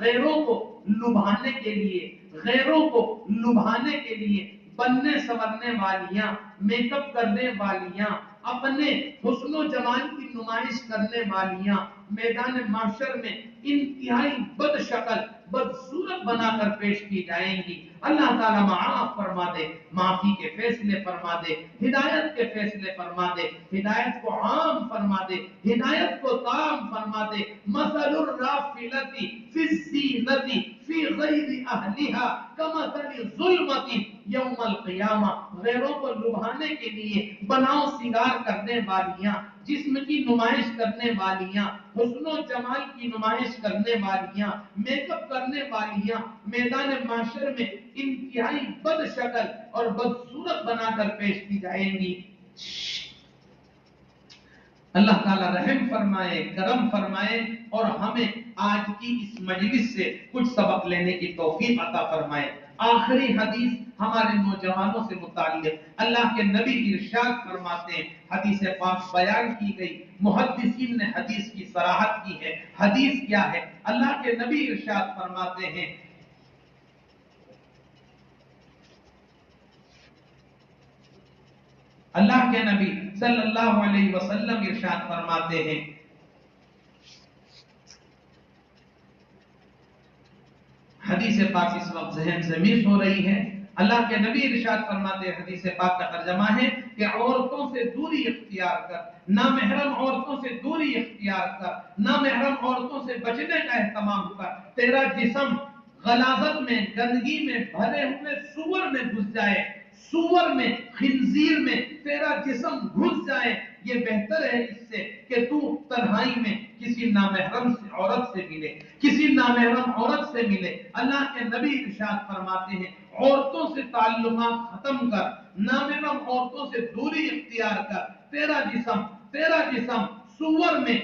غیروں کو لبھانے کے لیے بننے سنورنے والیاں، میک اپ کرنے والیاں، اپنے حسن و جمال کی نمائش کرنے والیاں میدان محشر میں انتہائی بد شکل بدصورت بنا کر پیش کی جائیں گی۔ اللہ تعالیٰ معاف فرما دے، معافی کے فیصلے فرما دے، ہدایت کے فیصلے فرما دے، ہدایت کو عام فرما دے، ہدایت کو تام فرما دے۔ مثل الرافلۃ فی الزینۃ فی غیر اہلھا کمثل ظلمۃ یوم القیامہ، غیروں کو لبھانے کے لیے بناؤ سنگار کرنے والیاں، جسم کی نمائش کرنے والیاں، حسن و جمال کی نمائش کرنے والیاں، میک اپ کرنے والیاں میدان معاشر میں انتہائی بد شکل اور بدصورت بنا کر پیش کی جائیں گی۔ اللہ تعالیٰ رحم فرمائے، کرم فرمائے اور ہمیں آج کی اس مجلس سے کچھ سبق لینے کی توفیق عطا فرمائے۔ آخری حدیث ہمارے نوجوانوں سے متعلق اللہ کے نبی ارشاد فرماتے ہیں، حدیث پاک بیان کی گئی، محدثین نے حدیث کی صراحت کی ہے۔ حدیث کیا ہے؟ اللہ کے نبی ارشاد فرماتے ہیں، اللہ کے نبی صلی اللہ علیہ وسلم ارشاد فرماتے ہیں حدیث پاک اس وقت ذہن سے مس ہو رہی ہے. اللہ کے نبی ارشاد فرماتے ہیں، حدیث پاک کا ترجمہ ہے کہ عورتوں سے دوری اختیار کر، نامحرم عورتوں سے دوری اختیار کر، نامحرم عورتوں سے بچنے کا اہتمام کر. تیرا جسم غلاظت میں، گندگی میں بھرے ہوئے سور میں گھس جائے، سور میں، خنزیر میں تیرا جسم گھس جائے، یہ بہتر ہے اس سے کہ تو تنہائی میں کسی نامحرم عورت سے ملے، کسی نامحرم عورت سے ملے. اللہ کے نبی ارشاد فرماتے ہیں عورتوں سے تعلقات ختم کر، نامحرم عورتوں سے دوری اختیار کر. تیرا جسم سور میں،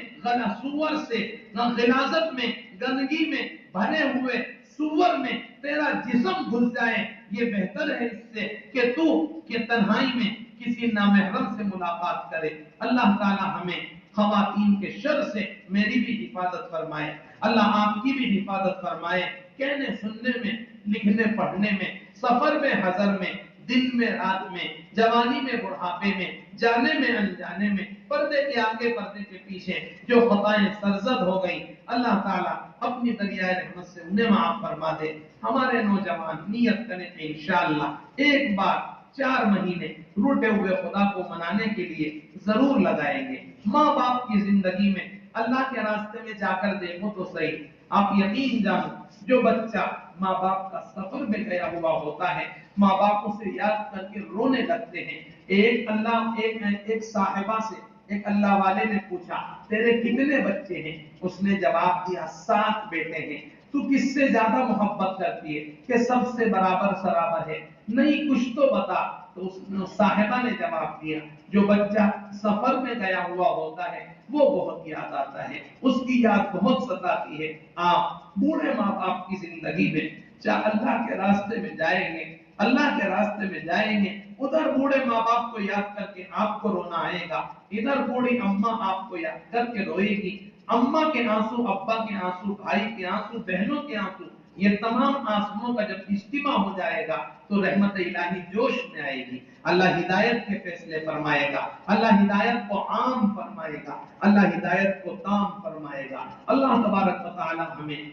سور سے غلاظت میں، گندگی میں بھرے ہوئے سور میں تیرا جسم گھس جائے، یہ بہتر ہے اس سے کہ تو تنہائی میں کسی نامحرم سے ملاقات کرے. اللہ تعالی ہمیں خواتین کے شر سے میری بھی حفاظت فرمائے، اللہ آپ کی بھی حفاظت فرمائے. کہنے سننے میں، لکھنے پڑھنے میں، سفر میں حضر میں، دن میں رات میں، جوانی میں بڑھاپے میں، جانے میں انجانے میں، پردے کے آگے پردے کے پیچھے جو خطائیں سرزد ہو گئی، اللہ تعالیٰ اپنی دریائے رحمت سے انہیں معاف فرما دے. ہمارے نوجوان نیت کریں کہ انشاءاللہ ایک بار 4 مہینے روٹے ہوئے خدا کو منانے کے لیے ضرور لگائیں گے. ماں باپ کی زندگی میں اللہ کے راستے میں جا کر دیکھو تو صحیح، آپ یقین جانو جو بچہ ماں باپ کا سفر میں گیا ہوا ہوتا ہے، ماں باپ اسے یاد کر کے رونے لگتے ہیں. ایک صاحبہ سے ایک اللہ والے نے پوچھا تیرے کتنے بچے ہیں؟ اس نے جواب دیا 7 بیٹے ہیں. تو کس سے زیادہ محبت کرتی ہے کہ سب سے برابر سرابر ہے؟ نہیں کچھ تو بتا. تو اس صاحبہ نے جواب دیا جو بچہ سفر میں گیا ہوا ہوتا ہے وہ بہت یاد آتا ہے، اس کی یاد بہت ستاتی ہے. آپ بوڑھے ماں باپ کی زندگی میں اللہ کے راستے میں جائیں گے، اللہ کے راستے میں جائیں گے، ادھر بوڑھے ماں باپ کو یاد کر کے آپ کو رونا آئے گا، ادھر بوڑھی اماں آپ کو یاد کر کے روئے گی. اماں کے آنسو، ابا کے آنسو، بھائی کے آنسو، بہنوں کے آنسو، یہ تمام آنسوؤں کا جب اجتماع ہو جائے گا تو رحمت الہی جوش میں آئے گی. اللہ ہدایت کے فیصلے فرمائے گا، اللہ ہدایت کو عام فرمائے گا، اللہ ہدایت کو تام فرمائے گا. اللہ تبارک و تعالی ہمیں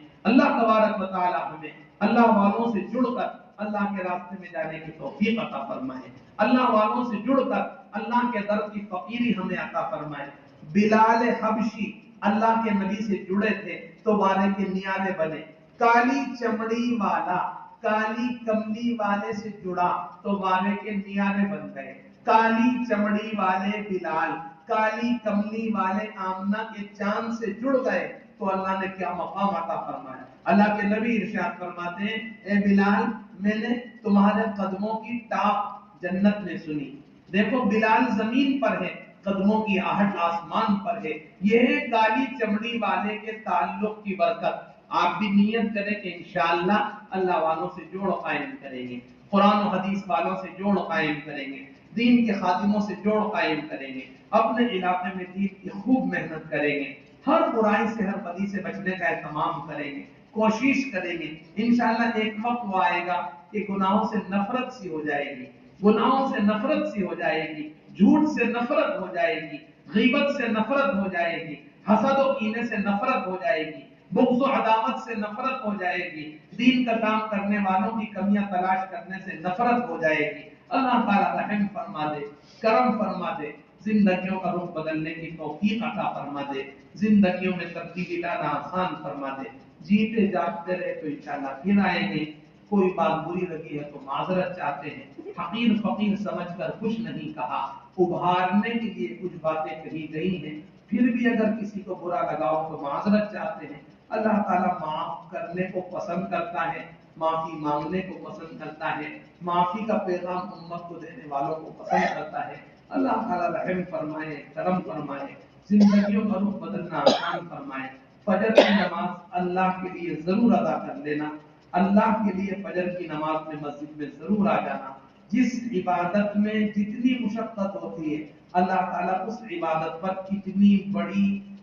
اللہ والوں سے جڑ کر اللہ کے راستے میں جانے کی توفیق عطا فرمائے. اللہ والوں سے جڑ کر اللہ کے در کی فقیری ہمیں عطا فرمائے. بلال حبشی اللہ کے نبی سے جڑے تھے تو وارے کے نیالے بنے. کالی چمڑی والا کالی کملی والے سے جڑا تو وارے کے نیالے بن گئے. کالی چمڑی والے بلال کالی کملی والے آمنہ کے چاند سے جڑ گئے تو اللہ نے کیا مقام عطا فرمایا. اللہ کے نبی ارشاد فرماتے ہیں اے بلال میں نے تمہارے قدموں کی ٹاپ جنت میں سنی. دیکھو بلال زمین پر ہے، قدموں کی آہٹ آسمان پر ہے. یہ ہے کالی چمڑی والے کے تعلق کی برکت. آپ بھی نیت کریں کہ انشاءاللہ اللہ والوں سے جوڑ قائم کریں گے، قرآن و حدیث والوں سے جوڑ قائم کریں گے، دین کے خادموں سے جوڑ قائم کریں گے، اپنے علاقے میں دین کی خوب محنت کریں گے، ہر برائی سے ہر بدی سے بچنے کا اہتمام کریں گے، کوشش کریں گے. انشاءاللہ ایک وقت وہ آئے گا کہ گناہوں سے نفرت سی ہو جائے گی، گناہوں سے نفرت سی ہو جائے گی، جھوٹ سے نفرت ہو جائے گی، غیبت سے نفرت ہو جائے گی، حسد و کینے سے نفرت ہو جائے گی، بغض و عداوت سے نفرت ہو جائے گی، دین کا کام کرنے والوں کی کمیاں تلاش کرنے سے نفرت ہو جائے گی. اللہ تعالیٰ رحم فرما دے، کرم فرما دے، زندگیوں کا رخ بدلنے کی توفیق عطا فرما دے، زندگیوں میں تبدیلی لانا آسان فرما دے. جیتے جاگتے رہے تو انشاءاللہ پھر آئیں گے. کوئی بات بری لگی ہے تو معذرت چاہتے ہیں، حقیر فقیر سمجھ کر کچھ نہیں کہا، ابھارنے کے لیے کچھ باتیں کہی گئی ہیں. پھر بھی اگر کسی کو برا لگا ہو تو معذرت چاہتے ہیں. اللہ تعالیٰ معاف کرنے کو پسند کرتا ہے، معافی مانگنے کو پسند کرتا ہے، معافی کا پیغام امت کو دینے والوں کو پسند کرتا ہے. اللہ تعالیٰ رحم فرمائے، کرم فرمائے، زندگیوں کا رخ بدلنا آسان فرمائے. فجر کی نماز اللہ کے لیے ضرور ادا کر لینا، اللہ کے لیے فجر کی نماز میں مسجد میں ضرور آ جانا. جس عبادت میں جتنی مشقت ہوتی ہے اللہ تعالیٰ اس عبادت پر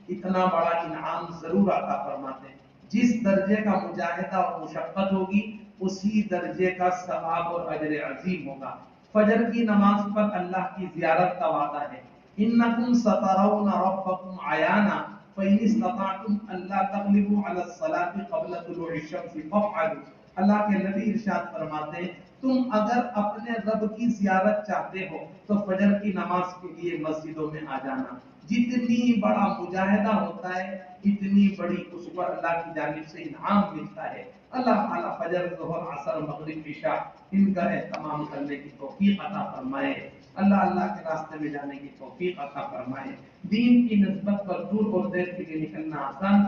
اتنا بڑا انعام ضرور عطا فرماتے ہیں. جس درجے کا مجاہدہ اور مشقت ہوگی اسی درجے کا ثواب اور اجر عظیم ہوگا. فجر کی نماز پر اللہ کی زیارت کا وعدہ ہے. انکم سترون ربکم عیانا فإن استطعتم ألا تغلبوا على الصلاة قبل طلوع الشمس فافعلوا اللہ کے نبی ارشاد فرماتے ہیں تم اگر اپنے رب کی زیارت چاہتے ہو تو فجر کی نماز کے لیے مسجدوں میں آ جانا. جتنی بڑا مجاہدہ ہوتا ہے اتنی بڑی اس پر اللہ کی جانب سے انعام ملتا ہے. اللہ تعالیٰ فجر ظہر عصر مغرب عشاء ان کا اہتمام کرنے کی توفیق عطا فرمائے. اللہ کے راستے میں جانے کی توفیق عطا فرمائے. دین کی نسبت پر دور اور دیر کے لیے نکلنا آسان